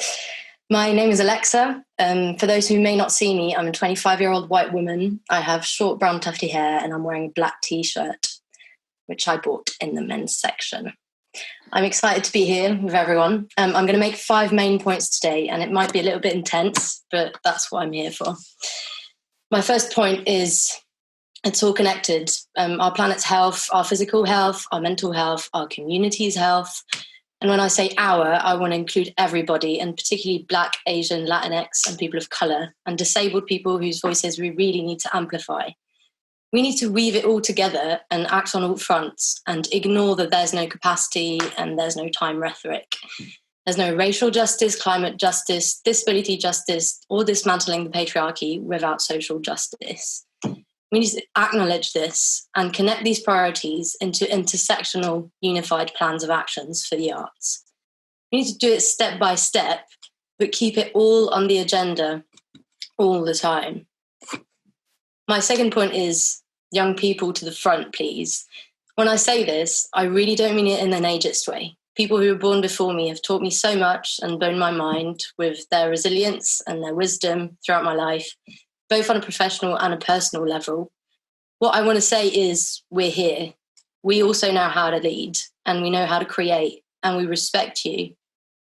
[SPEAKER 8] My name is Alexa. For those who may not see me, I'm a 25-year-old white woman. I have short brown tufty hair and I'm wearing a black t-shirt, which I bought in the men's section. I'm excited to be here with everyone. I'm going to make 5 main points today, and it might be a little bit intense, but that's what I'm here for. My first point is it's all connected. Our planet's health, our physical health, our mental health, our community's health. And when I say our, I want to include everybody, and particularly Black, Asian, Latinx, and people of colour, and disabled people whose voices we really need to amplify. We need to weave it all together and act on all fronts and ignore that there's no capacity and there's no time rhetoric. There's no racial justice, climate justice, disability justice, or dismantling the patriarchy without social justice. We need to acknowledge this and connect these priorities into intersectional, unified plans of actions for the arts. We need to do it step by step, but keep it all on the agenda all the time. My second point is young people to the front, please. When I say this, I really don't mean it in an ageist way. People who were born before me have taught me so much and blown my mind with their resilience and their wisdom throughout my life, both on a professional and a personal level. What I want to say is we're here. We also know how to lead, and we know how to create, and we respect you.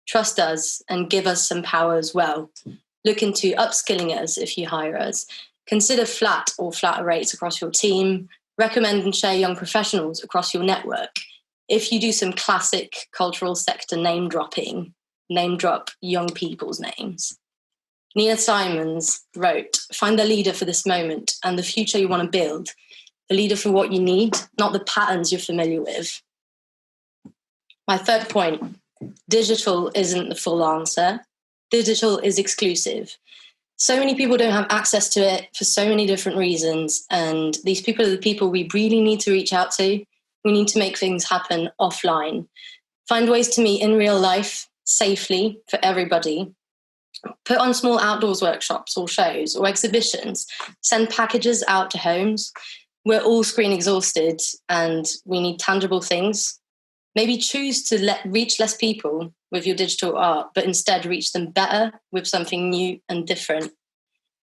[SPEAKER 8] Trust us and give us some power as well. Look into upskilling us if you hire us. Consider flat or flatter rates across your team. Recommend and share young professionals across your network. If you do some classic cultural sector name dropping, name drop young people's names. Nina Simons wrote, find the leader for this moment and the future you want to build. The leader for what you need, not the patterns you're familiar with. My third point, digital isn't the full answer. Digital is exclusive. So many people don't have access to it for so many different reasons, and these people are the people we really need to reach out to. We need to make things happen offline. Find ways to meet in real life, safely, for everybody. Put on small outdoors workshops or shows or exhibitions. Send packages out to homes. We're all screen exhausted and we need tangible things. Maybe choose to reach less people with your digital art, but instead reach them better with something new and different.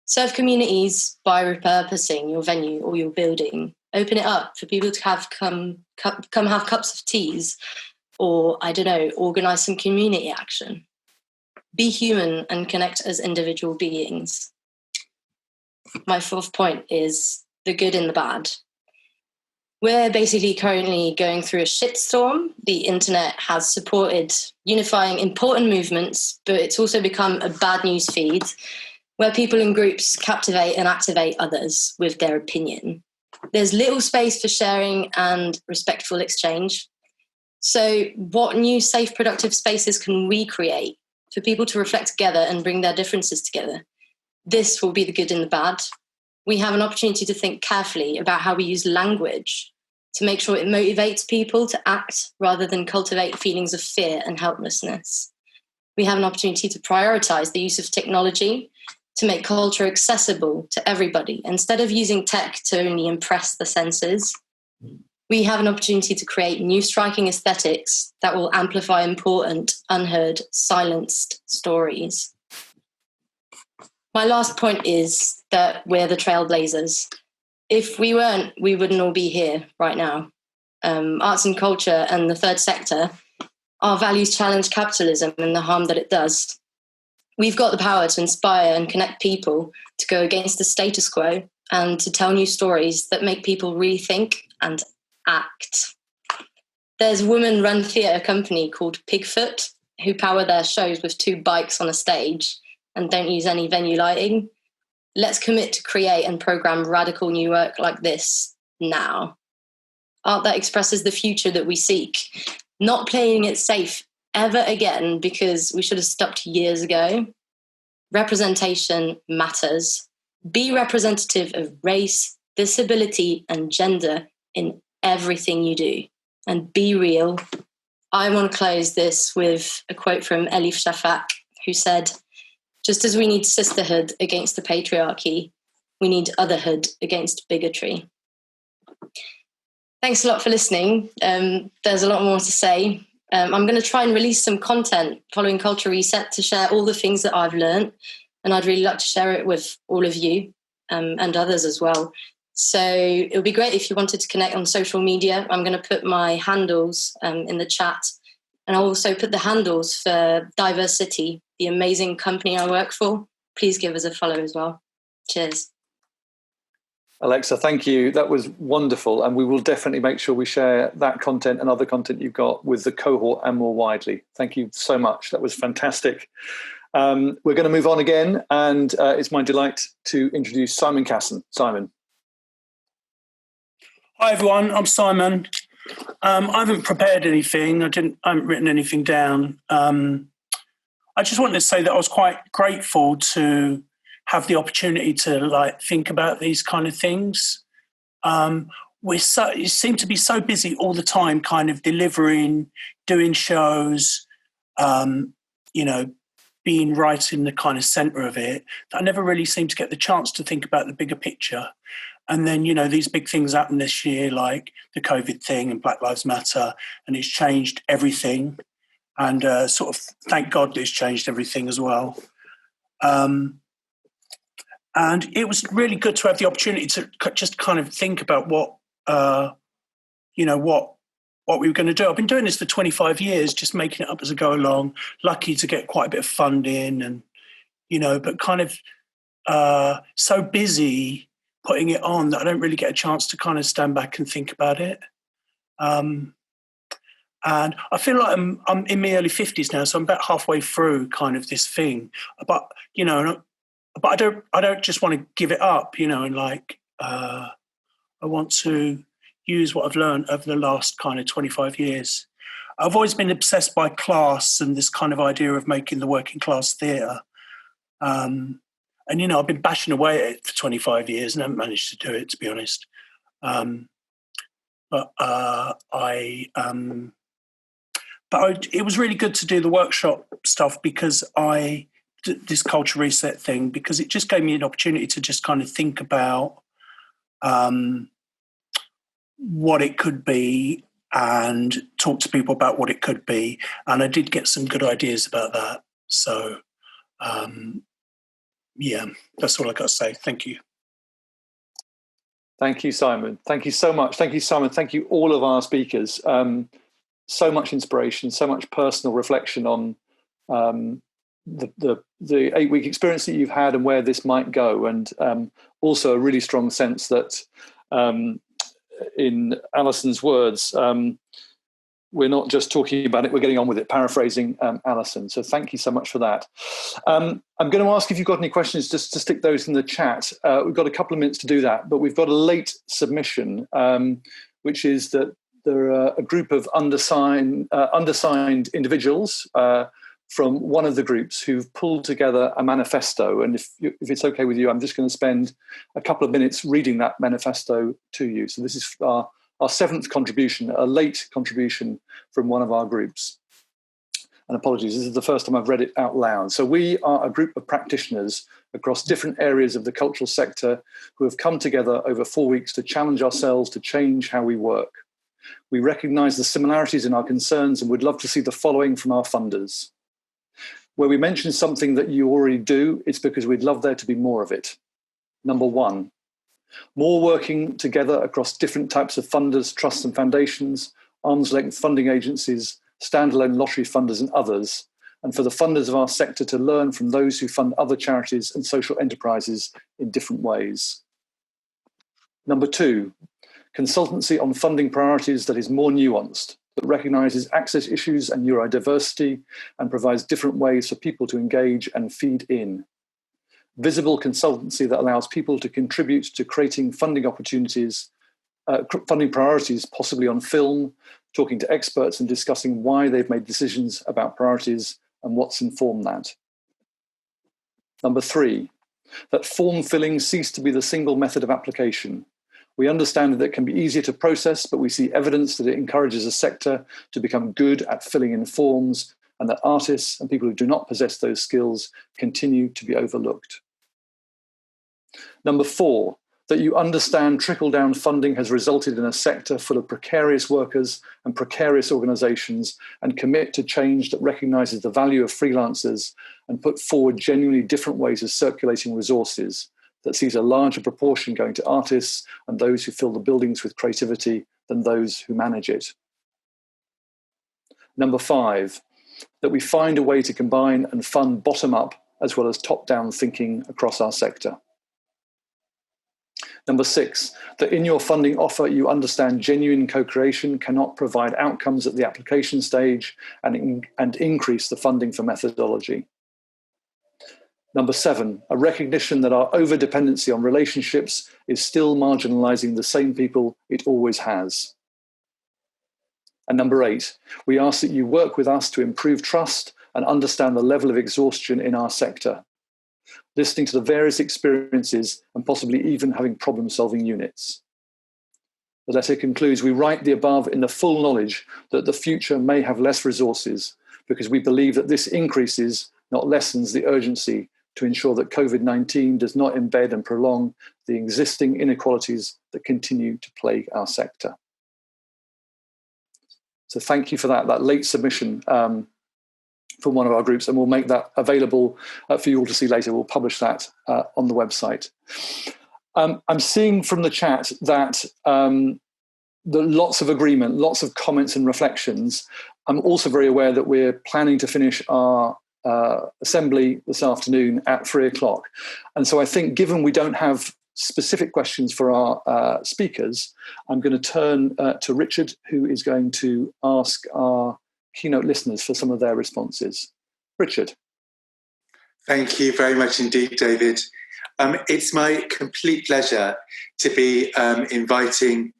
[SPEAKER 8] Serve communities by repurposing your venue or your building. Open it up for people to come have cups of teas, or, I don't know, organise some community action. Be human and connect as individual beings. My fourth point is the good and the bad. We're basically currently going through a shitstorm. The internet has supported unifying important movements, but it's also become a bad news feed where people in groups captivate and activate others with their opinion. There's little space for sharing and respectful exchange. So what new, safe, productive spaces can we create for people to reflect together and bring their differences together? This will be the good and the bad. We have an opportunity to think carefully about how we use language to make sure it motivates people to act rather than cultivate feelings of fear and helplessness. We have an opportunity to prioritise the use of technology to make culture accessible to everybody instead of using tech to only impress the senses. We have an opportunity to create new striking aesthetics that will amplify important, unheard, silenced stories. My last point is that we're the trailblazers. If we weren't, we wouldn't all be here right now. Arts and culture and the third sector, our values challenge capitalism and the harm that it does. We've got the power to inspire and connect people to go against the status quo and to tell new stories that make people rethink and act. There's a women-run theatre company called Pigfoot who power their shows with 2 bikes on a stage and don't use any venue lighting. Let's commit to create and programme radical new work like this now. Art that expresses the future that we seek, not playing it safe ever again because we should have stopped years ago. Representation matters. Be representative of race, disability, and gender in everything you do. And be real. I want to close this with a quote from Elif Shafak, who said, "Just as we need sisterhood against the patriarchy, we need otherhood against bigotry." Thanks a lot for listening. There's a lot more to say. I'm going to try and release some content following Culture Reset to share all the things that I've learned, and I'd really like to share it with all of you and others as well. So it would be great if you wanted to connect on social media. I'm going to put my handles in the chat, and I'll also put the handles for Diversity, the amazing company I work for. Please give us a follow as well. Cheers.
[SPEAKER 2] Alexa, thank you. That was wonderful. And we will definitely make sure we share that content and other content you've got with the cohort and more widely. Thank you so much. That was fantastic. We're going to move on again. And it's my delight to introduce Simon Casson. Simon.
[SPEAKER 9] Hi, everyone. I'm Simon. I haven't prepared anything. I haven't written anything down. I just wanted to say that I was quite grateful to have the opportunity to think about these kind of things. You seem to be so busy all the time, kind of delivering, doing shows, being right in the kind of centre of it, that I never really seem to get the chance to think about the bigger picture. And then, these big things happened this year, like the COVID thing and Black Lives Matter, and it's changed everything. And sort of thank God it's changed everything as well. And it was really good to have the opportunity to just kind of think about what we were going to do. I've been doing this for 25 years, just making it up as I go along. Lucky to get quite a bit of funding, and but kind of so busy putting it on that I don't really get a chance to kind of stand back and think about it. And I feel like I'm in my early 50s now, so I'm about halfway through kind of this thing. But But I don't just want to give it up, I want to use what I've learned over the last kind of 25 years. I've always been obsessed by class and this kind of idea of making the working class theatre. And I've been bashing away at it for 25 years and haven't managed to do it, to be honest. But it was really good to do the workshop stuff because this culture reset thing, because it just gave me an opportunity to just kind of think about what it could be and talk to people about what it could be. And I did get some good ideas about that. So, yeah, that's all I got to say. Thank you.
[SPEAKER 2] Thank you, Simon. Thank you so much. Thank you, Simon. Thank you, all of our speakers. So much inspiration, so much personal reflection on the 8-week experience that you've had and where this might go. And also a really strong sense that, in Alison's words, we're not just talking about it, we're getting on with it, paraphrasing Alison. So thank you so much for that. I'm going to ask if you've got any questions, just to stick those in the chat. We've got a couple of minutes to do that, but we've got a late submission, which is that there are a group of undersigned individuals from one of the groups who've pulled together a manifesto. And if it's okay with you, I'm just going to spend a couple of minutes reading that manifesto to you. So this is our 7th contribution, a late contribution from one of our groups. And apologies, this is the first time I've read it out loud. So we are a group of practitioners across different areas of the cultural sector who have come together over 4 weeks to challenge ourselves to change how we work. We recognise the similarities in our concerns and would love to see the following from our funders. Where we mention something that you already do, it's because we'd love there to be more of it. Number 1, more working together across different types of funders, trusts and foundations, arm's length funding agencies, standalone lottery funders and others, and for the funders of our sector to learn from those who fund other charities and social enterprises in different ways. Number 2, consultancy on funding priorities that is more nuanced, that recognises access issues and neurodiversity and provides different ways for people to engage and feed in. Visible consultancy that allows people to contribute to creating funding opportunities, funding priorities, possibly on film, talking to experts and discussing why they've made decisions about priorities and what's informed that. Number 3, that form filling cease to be the single method of application. We understand that it can be easier to process, but we see evidence that it encourages a sector to become good at filling in forms, and that artists and people who do not possess those skills continue to be overlooked. Number 4, that you understand trickle-down funding has resulted in a sector full of precarious workers and precarious organisations, and commit to change that recognises the value of freelancers and put forward genuinely different ways of circulating resources that sees a larger proportion going to artists and those who fill the buildings with creativity than those who manage it. Number 5, that we find a way to combine and fund bottom-up as well as top-down thinking across our sector. Number 6, that in your funding offer, you understand genuine co-creation cannot provide outcomes at the application stage and increase the funding for methodology. Number 7, a recognition that our over-dependency on relationships is still marginalising the same people it always has. And number 8, we ask that you work with us to improve trust and understand the level of exhaustion in our sector, listening to the various experiences and possibly even having problem-solving units. The letter concludes, we write the above in the full knowledge that the future may have less resources because we believe that this increases, not lessens, the urgency to ensure that COVID-19 does not embed and prolong the existing inequalities that continue to plague our sector. So thank you for that late submission from one of our groups, and we'll make that available for you all to see later. We'll publish that on the website. I'm seeing from the chat that lots of agreement, lots of comments and reflections. I'm also very aware that we're planning to finish our assembly this afternoon at 3:00. And so I think, given we don't have specific questions for our speakers, I'm going to turn to Richard, who is going to ask our keynote listeners for some of their responses. Richard.
[SPEAKER 1] Thank you very much indeed, David. It's my complete pleasure to be inviting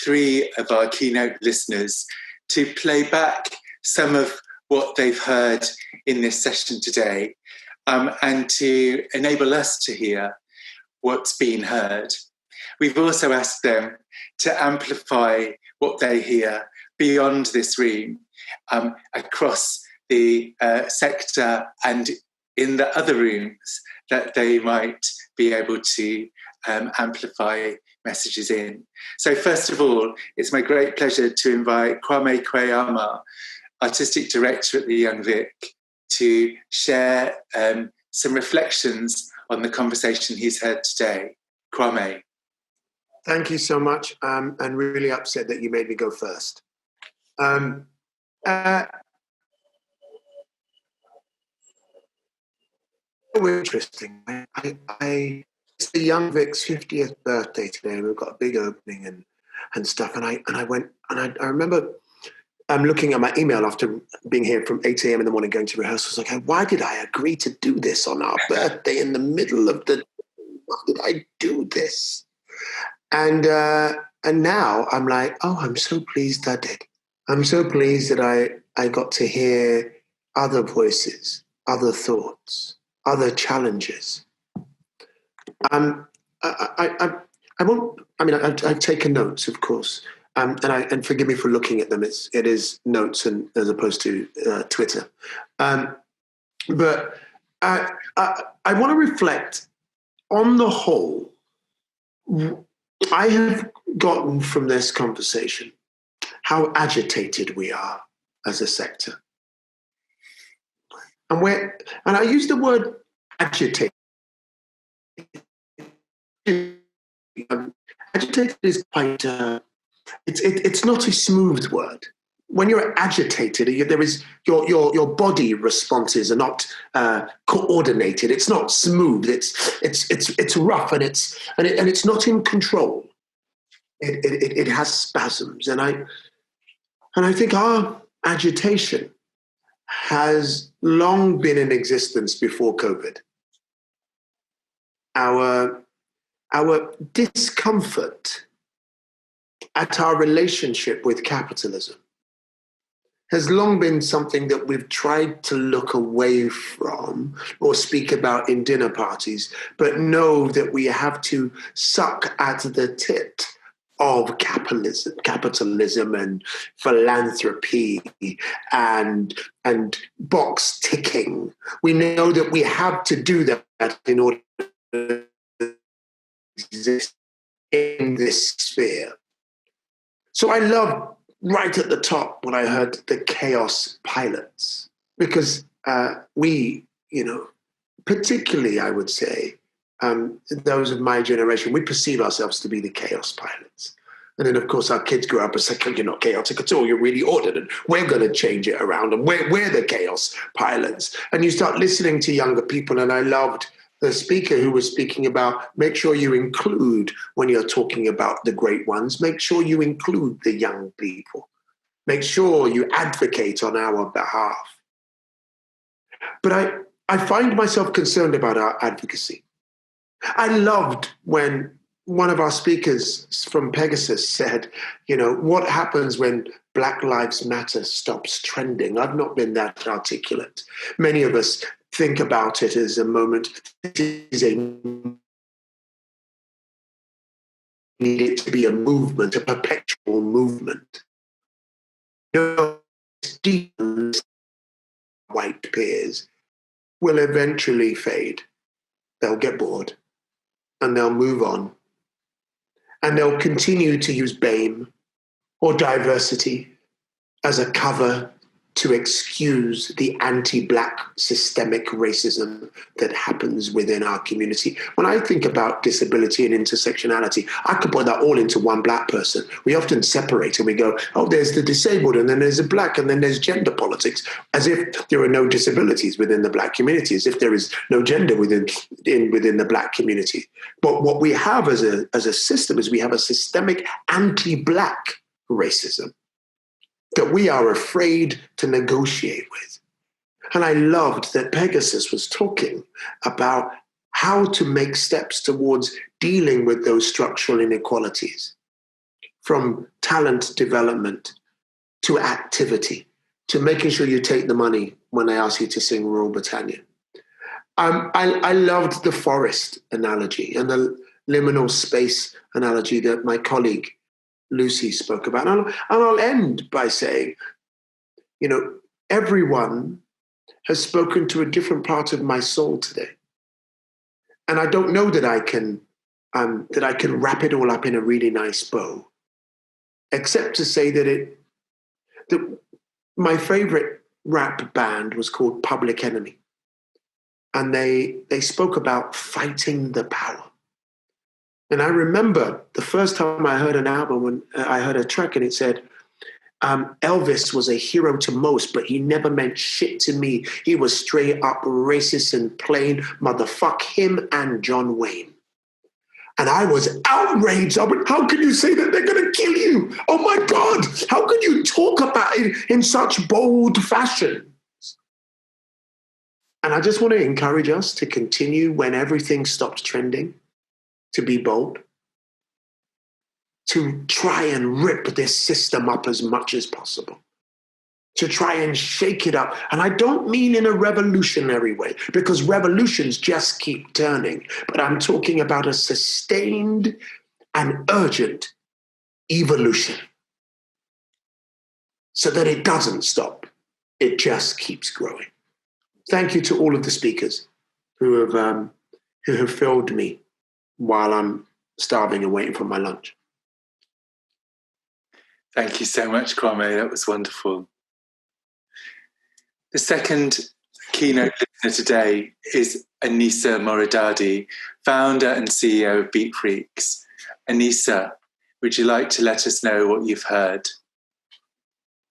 [SPEAKER 1] 3 of our keynote listeners to play back some of what they've heard in this session today, and to enable us to hear what's been heard. We've also asked them to amplify what they hear beyond this room, across the sector and in the other rooms that they might be able to amplify messages in. So first of all, it's my great pleasure to invite Kwame Kweyama, Artistic Director at the Young Vic, to share some reflections on the conversation he's heard today. Kwame.
[SPEAKER 10] Thank you so much. I'm really upset that you made me go first. Interesting. It's the Young Vic's 50th birthday today. We've got a big opening and stuff. And I went, and I remember looking at my email after being here from 8 a.m. in the morning going to rehearsals. Like, why did I agree to do this on our birthday in the middle of the? Why did I do this? And now I'm like, oh, I'm so pleased I did. I'm so pleased that I got to hear other voices, other thoughts, other challenges. I've taken notes, of course, and forgive me for looking at them. It is notes and as opposed to Twitter. But I want to reflect on the whole. I have gotten from this conversation how agitated we are as a sector. And I use the word agitated. Agitated is quite, it's not a smooth word. When you're agitated, there is your body responses are not coordinated. It's not smooth. It's rough and it's not in control. It has spasms, and I think our agitation has long been in existence before COVID. Our discomfort at our relationship with capitalism has long been something that we've tried to look away from or speak about in dinner parties, but know that we have to suck at the tit of capitalism and philanthropy and box ticking. We know that we have to do that in order to exist in this sphere. So I love right at the top when I heard the chaos pilots, because we, particularly I would say, those of my generation, we perceive ourselves to be the chaos pilots. And then, of course, our kids grow up and say, you're not chaotic at all, you're really ordered, and we're going to change it around, and we're the chaos pilots. And you start listening to younger people, and I loved the speaker who was speaking about make sure you include, when you're talking about the great ones, make sure you include the young people. Make sure you advocate on our behalf. But I find myself concerned about our advocacy. I loved when one of our speakers from Pegasus said, what happens when Black Lives Matter stops trending? I've not been that articulate. Many of us think about it as a moment. It need it to be a movement, a perpetual movement. White peers will eventually fade. They'll get bored and they'll move on. And they'll continue to use BAME or diversity as a cover to excuse the anti-Black systemic racism that happens within our community. When I think about disability and intersectionality, I could put that all into one Black person. We often separate and we go, oh, there's the disabled, and then there's the Black, and then there's gender politics, as if there are no disabilities within the Black community, as if there is no gender within the Black community. But what we have as a system is we have a systemic anti-Black racism that we are afraid to negotiate with. And I loved that Pegasus was talking about how to make steps towards dealing with those structural inequalities, from talent development to activity, to making sure you take the money when I ask you to sing Royal Britannia. I loved the forest analogy and the liminal space analogy that my colleague Lucy spoke about. And I'll end by saying, everyone has spoken to a different part of my soul today. And I don't know that I can wrap it all up in a really nice bow, except to say that my favorite rap band was called Public Enemy. And they spoke about fighting the power. And I remember the first time I heard an album, when I heard a track and it said, Elvis was a hero to most, but he never meant shit to me. He was straight up racist and plain. Motherfuck him and John Wayne. And I was outraged. I went, how can you say that they're going to kill you? Oh my God, how can you talk about it in such bold fashion? And I just want to encourage us to continue when everything stops trending, to be bold, to try and rip this system up as much as possible, to try and shake it up. And I don't mean in a revolutionary way, because revolutions just keep turning, but I'm talking about a sustained and urgent evolution so that it doesn't stop. It just keeps growing. Thank you to all of the speakers who have filled me while I'm starving and waiting for my lunch.
[SPEAKER 1] Thank you so much, Kwame. That was wonderful. The second keynote listener today is Anissa Moradadi, founder and CEO of Beat Freaks. Anissa, would you like to let us know what you've heard?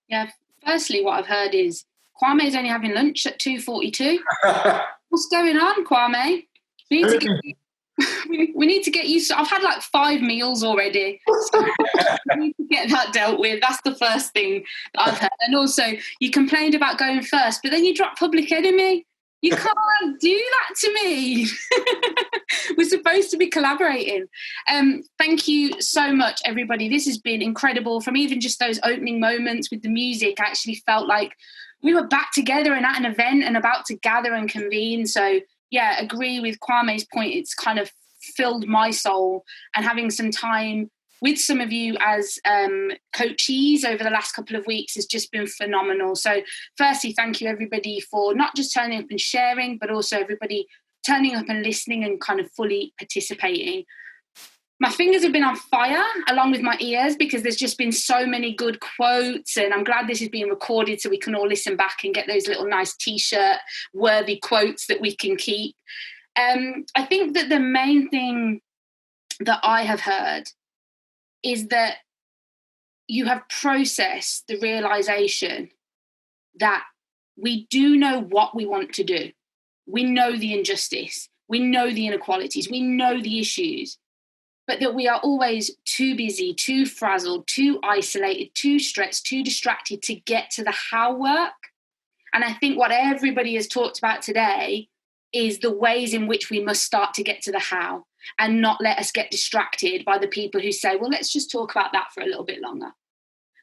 [SPEAKER 11] Yeah, firstly, what I've heard is Kwame's only having lunch at 2:42. What's going on, Kwame? We need to get you. I've had like 5 meals already. So we need to get that dealt with. That's the first thing that I've heard. And also, you complained about going first, but then you dropped Public Enemy. You can't do that to me. We're supposed to be collaborating. Thank you so much, everybody. This has been incredible. From even just those opening moments with the music, I actually felt like we were back together and at an event and about to gather and convene. So yeah, agree with Kwame's point. It's kind of filled my soul, and having some time with some of you as coachees over the last couple of weeks has just been phenomenal. So firstly, thank you everybody for not just turning up and sharing, but also everybody turning up and listening and kind of fully participating. My fingers have been on fire along with my ears, because there's just been so many good quotes, and I'm glad this is being recorded so we can all listen back and get those little nice t-shirt worthy quotes that we can keep. I think that the main thing that I have heard is that you have processed the realization that we do know what we want to do. We know the injustice. We know the inequalities. We know the issues. But that we are always too busy, too frazzled, too isolated, too stressed, too distracted to get to the how work. And I think what everybody has talked about today is the ways in which we must start to get to the how, and not let us get distracted by the people who say, well, let's just talk about that for a little bit longer.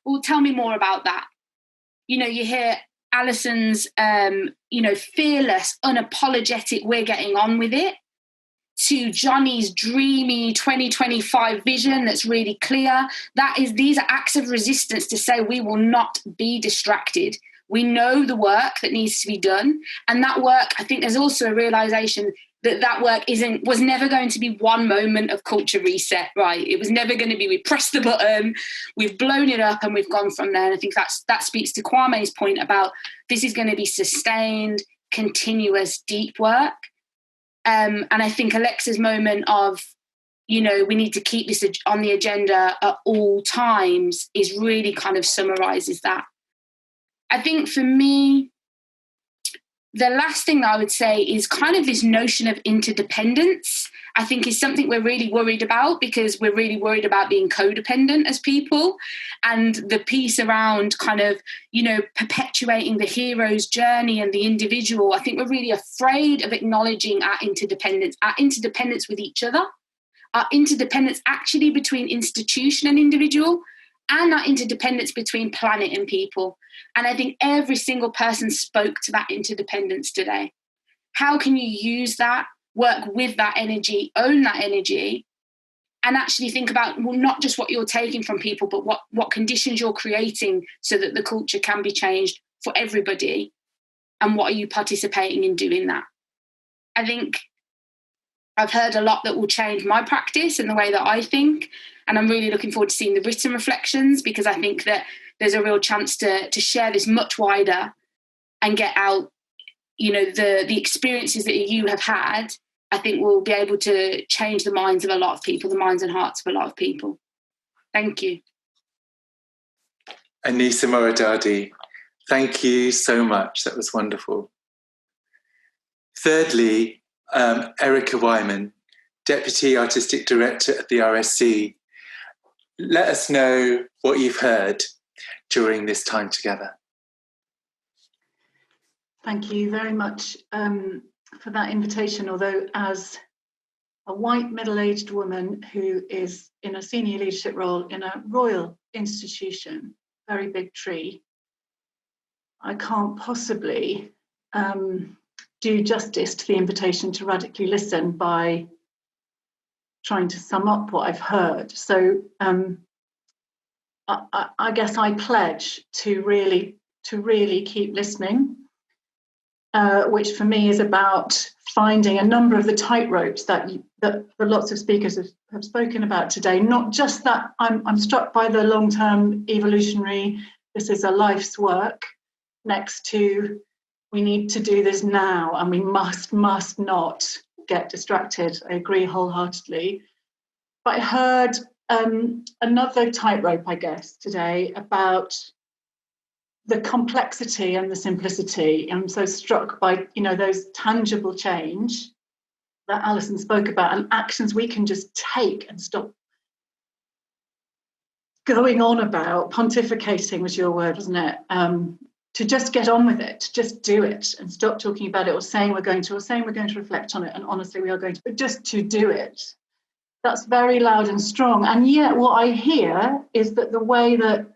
[SPEAKER 11] Well, tell me more about that. You know, you hear Alison's, fearless, unapologetic, we're getting on with it, to Johnny's dreamy 2025 vision that's really clear. These are acts of resistance to say we will not be distracted. We know the work that needs to be done. And that work, I think there's also a realization that work was never going to be one moment of culture reset, right? It was never going to be, we pressed the button, we've blown it up and we've gone from there. And I think that speaks to Kwame's point about this is going to be sustained, continuous, deep work. And I think Alexa's moment of, we need to keep this on the agenda at all times is really kind of summarizes that. I think for me, the last thing that I would say is kind of this notion of interdependence, I think is something we're really worried about, because we're really worried about being codependent as people. And the piece around kind of, perpetuating the hero's journey and the individual, I think we're really afraid of acknowledging our interdependence with each other, our interdependence actually between institution and individual, and our interdependence between planet and people. And I think every single person spoke to that interdependence today. How can you use that, work with that energy, own that energy, and actually think about, well, not just what you're taking from people, but what conditions you're creating so that the culture can be changed for everybody, and what are you participating in doing that? I think I've heard a lot that will change my practice and the way that I think, and I'm really looking forward to seeing the written reflections, because I think that there's a real chance to share this much wider and get out, the experiences that you have had. I think will be able to change the minds of a lot of people, the minds and hearts of a lot of people. Thank you.
[SPEAKER 1] Anissa Moradadi, thank you so much. That was wonderful. Thirdly, Erica Wyman, Deputy Artistic Director at the RSC. Let us know what you've heard during this time together.
[SPEAKER 12] Thank you very much for that invitation, although as a white middle-aged woman who is in a senior leadership role in a royal institution, very big tree, I can't possibly do justice to the invitation to radically listen by trying to sum up what I've heard. So I guess I pledge to really keep listening, which for me is about finding a number of the tightropes that lots of speakers have spoken about today. Not just that I'm struck by the long-term evolutionary, this is a life's work, next to we need to do this now and we must not get distracted. I agree wholeheartedly. But I heard another tightrope, I guess, today about the complexity and the simplicity. I'm so struck by, those tangible change that Alison spoke about and actions we can just take and stop going on about. Pontificating was your word, wasn't it? To just get on with it, to just do it and stop talking about it or saying we're going to reflect on it. And honestly, we are going to, but just to do it. That's very loud and strong. And yet what I hear is that the way that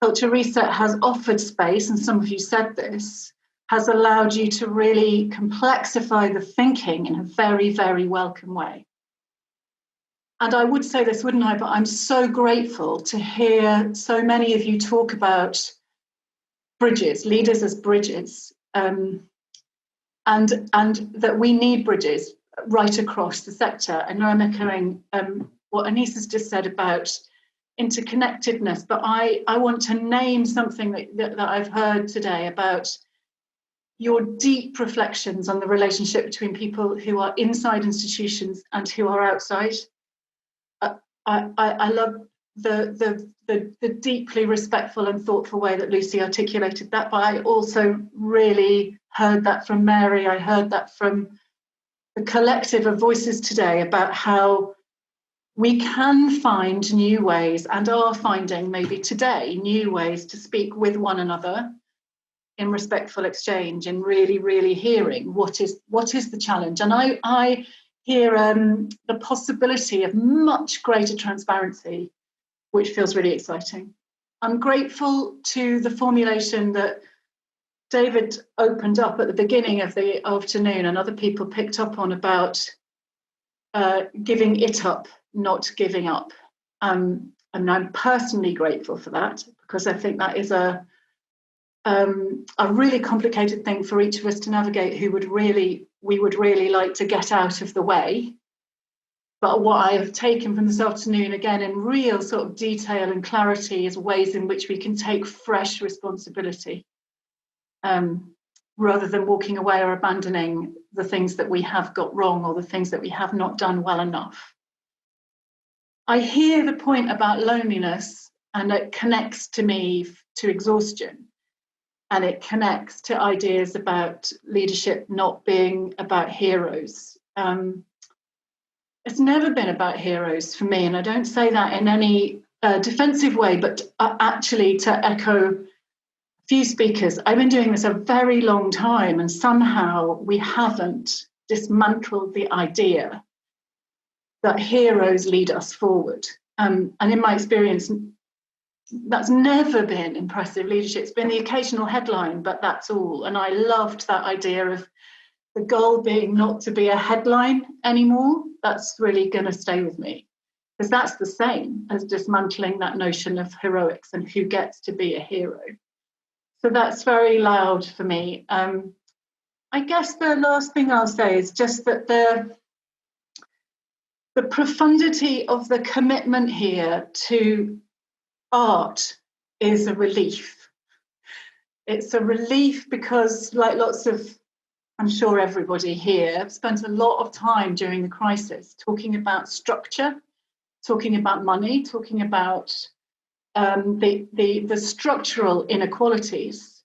[SPEAKER 12] Culture Reset has offered space, and some of you said this, has allowed you to really complexify the thinking in a very, very welcome way. And I would say this, wouldn't I? But I'm so grateful to hear so many of you talk about bridges, leaders as bridges, and that we need bridges right across the sector. I know I'm echoing what Anissa's just said about interconnectedness, but I want to name something that I've heard today about your deep reflections on the relationship between people who are inside institutions and who are outside. I love the deeply respectful and thoughtful way that Lucy articulated that, but I also really heard that from Mary. I heard that from the collective of voices today about how we can find new ways, and are finding maybe today new ways to speak with one another in respectful exchange and really, really hearing what is the challenge. And I hear the possibility of much greater transparency, which feels really exciting. I'm grateful to the formulation that David opened up at the beginning of the afternoon and other people picked up on about giving it up, not giving up. And I'm personally grateful for that, because I think that is a really complicated thing for each of us to navigate, we would really like to get out of the way. But what I have taken from this afternoon, again, in real sort of detail and clarity, is ways in which we can take fresh responsibility, rather than walking away or abandoning the things that we have got wrong or the things that we have not done well enough. I hear the point about loneliness, and it connects to me to exhaustion. And it connects to ideas about leadership not being about heroes. It's never been about heroes for me, and I don't say that in any defensive way, but actually to echo a few speakers, I've been doing this a very long time, and somehow we haven't dismantled the idea that heroes lead us forward. And in my experience, that's never been impressive leadership. It's been the occasional headline, but that's all. And I loved that idea of the goal being not to be a headline anymore. That's really going to stay with me. because that's the same as dismantling that notion of heroics and who gets to be a hero. So that's very loud for me. I guess the last thing I'll say is just that the profundity of the commitment here to art is a relief. It's a relief because, like lots of, I'm sure everybody here spent a lot of time during the crisis talking about structure, talking about money, talking about the structural inequalities.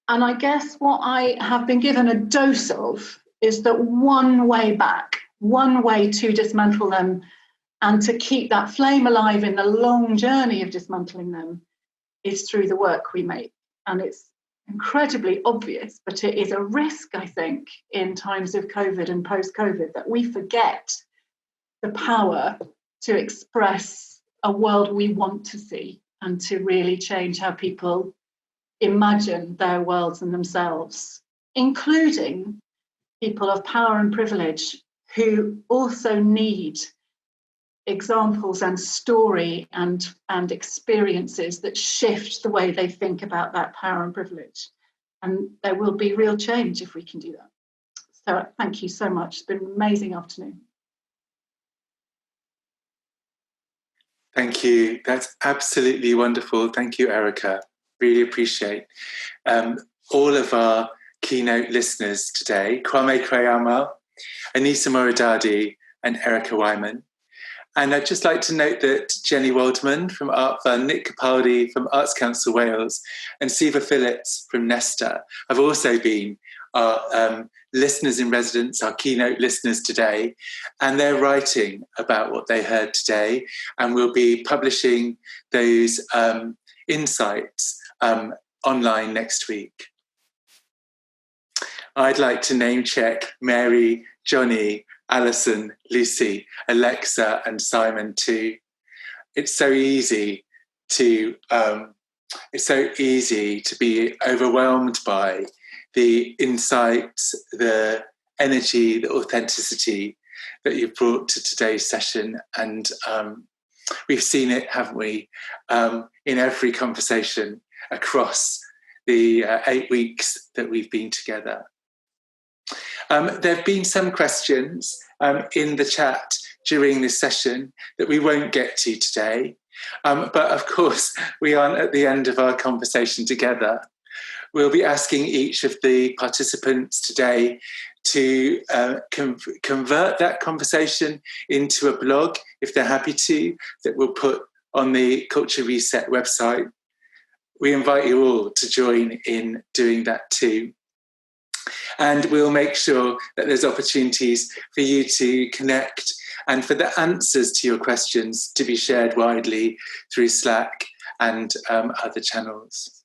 [SPEAKER 12] And I guess what I have been given a dose of is that one way back, one way to dismantle them and to keep that flame alive in the long journey of dismantling them is through the work we make. And it's incredibly obvious, but it is a risk, I think, in times of COVID and post-COVID, that we forget the power to express a world we want to see and to really change how people imagine their worlds and themselves, including people of power and privilege who also need examples and story and experiences that shift the way they think about that power and privilege. And there will be real change if we can do that. So thank you so much. It's been an amazing afternoon.
[SPEAKER 1] Thank you. That's absolutely wonderful. Thank you, Erica. Really appreciate all of our keynote listeners today, Kwame Kweyama, Anissa Moridadi, and Erica Wyman. And I'd just like to note that Jenny Waldman from Art Fund, Nick Capaldi from Arts Council Wales, and Siva Phillips from Nesta have also been our listeners in residence, our keynote listeners today. And they're writing about what they heard today, and we'll be publishing those insights online next week. I'd like to name check Mary, Johnny, Alison, Lucy, Alexa, and Simon too. It's so easy to be overwhelmed by the insights, the energy, the authenticity that you've brought to today's session, and we've seen it, haven't we, in every conversation across the 8 weeks that we've been together. There have been some questions in the chat during this session that we won't get to today, but of course we aren't at the end of our conversation together. We'll be asking each of the participants today to convert that conversation into a blog, if they're happy to, that we'll put on the Culture Reset website. We invite you all to join in doing that too. And we'll make sure that there's opportunities for you to connect and for the answers to your questions to be shared widely through Slack and other channels.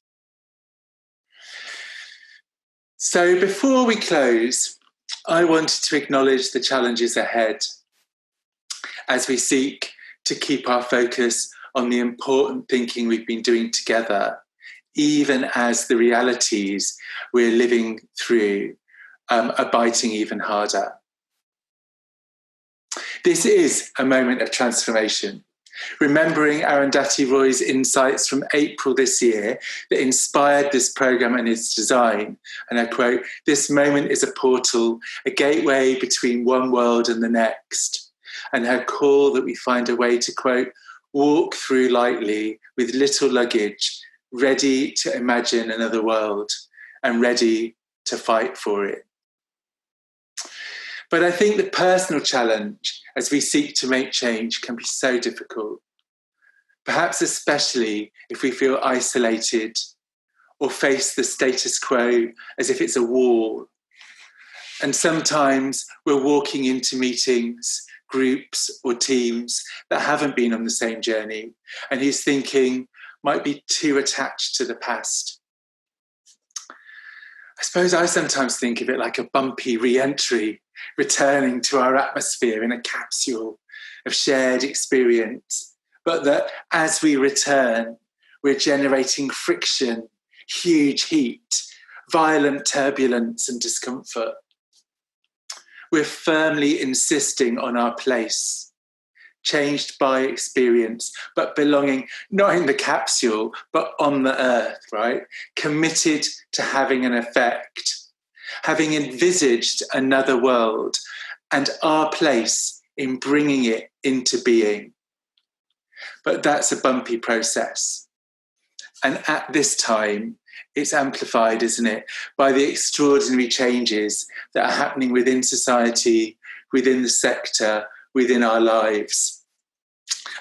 [SPEAKER 1] So before we close, I wanted to acknowledge the challenges ahead as we seek to keep our focus on the important thinking we've been doing together, even as the realities we're living through are biting even harder. This is a moment of transformation. Remembering Arundhati Roy's insights from April this year that inspired this programme and its design, and I quote, "This moment is a portal, a gateway between one world and the next," and her call that we find a way to, quote, "walk through lightly with little luggage, ready to imagine another world and ready to fight for it." But I think the personal challenge as we seek to make change can be so difficult, perhaps especially if we feel isolated or face the status quo as if it's a wall. And sometimes we're walking into meetings, groups or teams that haven't been on the same journey and whose thinking might be too attached to the past. I suppose I sometimes think of it like a bumpy re-entry, returning to our atmosphere in a capsule of shared experience, but that as we return, we're generating friction, huge heat, violent turbulence and discomfort. We're firmly insisting on our place, changed by experience, but belonging not in the capsule, but on the earth, right? Committed to having an effect, having envisaged another world and our place in bringing it into being. But that's a bumpy process. And at this time, it's amplified, isn't it, by the extraordinary changes that are happening within society, within the sector, within our lives.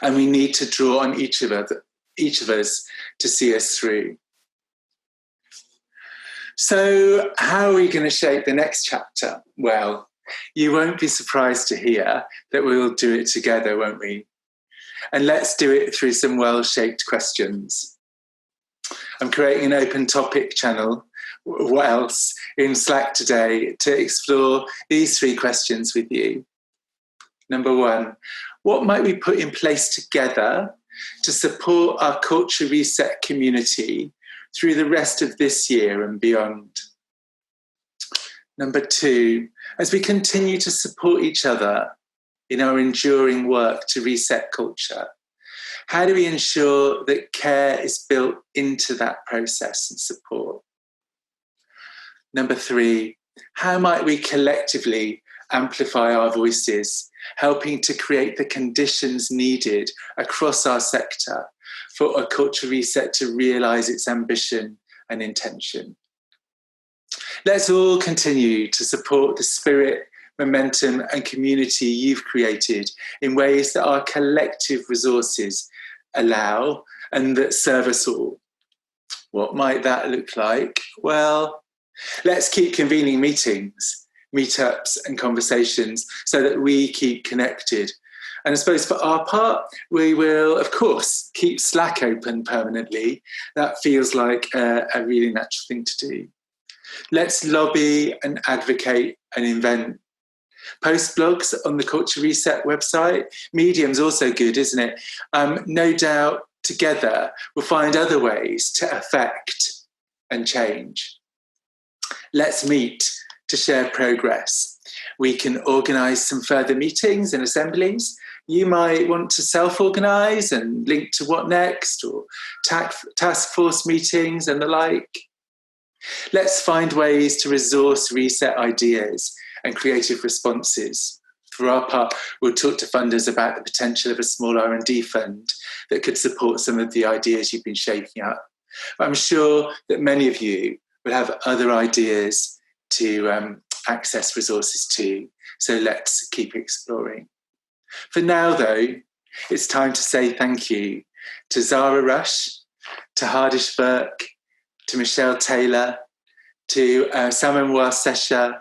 [SPEAKER 1] And we need to draw on each of us to see us through. So how are we going to shape the next chapter? Well, you won't be surprised to hear that we'll do it together, won't we? And let's do it through some well-shaped questions. I'm creating an open topic channel, what else, in Slack today to explore these 3 questions with you. Number 1, what might we put in place together to support our Culture Reset community through the rest of this year and beyond? Number 2, as we continue to support each other in our enduring work to reset culture, how do we ensure that care is built into that process and support? Number 3, how might we collectively amplify our voices, helping to create the conditions needed across our sector for a culture reset to realise its ambition and intention? Let's all continue to support the spirit, momentum and community you've created in ways that our collective resources allow and that serve us all. What might that look like? Well, let's keep convening meetings, meetups and conversations so that we keep connected. And I suppose for our part, we will, of course, keep Slack open permanently. That feels like a really natural thing to do. Let's lobby and advocate and invent. Post blogs on the Culture Reset website. Medium's also good, isn't it? No doubt together we'll find other ways to affect and change. Let's meet to share progress. We can organise some further meetings and assemblies. You might want to self-organise and link to What Next or task force meetings and the like. Let's find ways to resource reset ideas and creative responses. For our part, we'll talk to funders about the potential of a small R&D fund that could support some of the ideas you've been shaking up. But I'm sure that many of you will have other ideas to access resources too. So let's keep exploring. For now, though, it's time to say thank you to Zara Rush, to Hardish Burke, to Michelle Taylor, to Samanwa Sesha,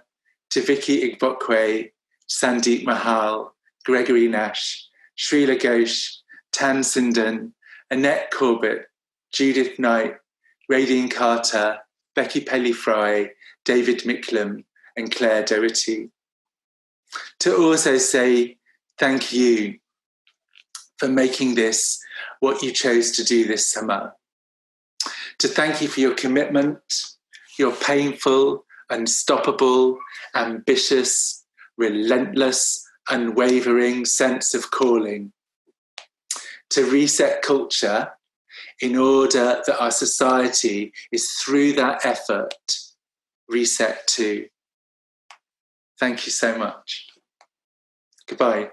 [SPEAKER 1] to Vicky Igbokwe, Sandeep Mahal, Gregory Nash, Srila Ghosh, Tan Sindan, Annette Corbett, Judith Knight, Radine Carter, Becky Pelly-Fry, David Micklem, and Claire Doherty. To also say thank you for making this what you chose to do this summer. To thank you for your commitment, your painful, unstoppable, ambitious, relentless, unwavering sense of calling. To reset culture in order that our society is through that effort, reset too. Thank you so much. Goodbye.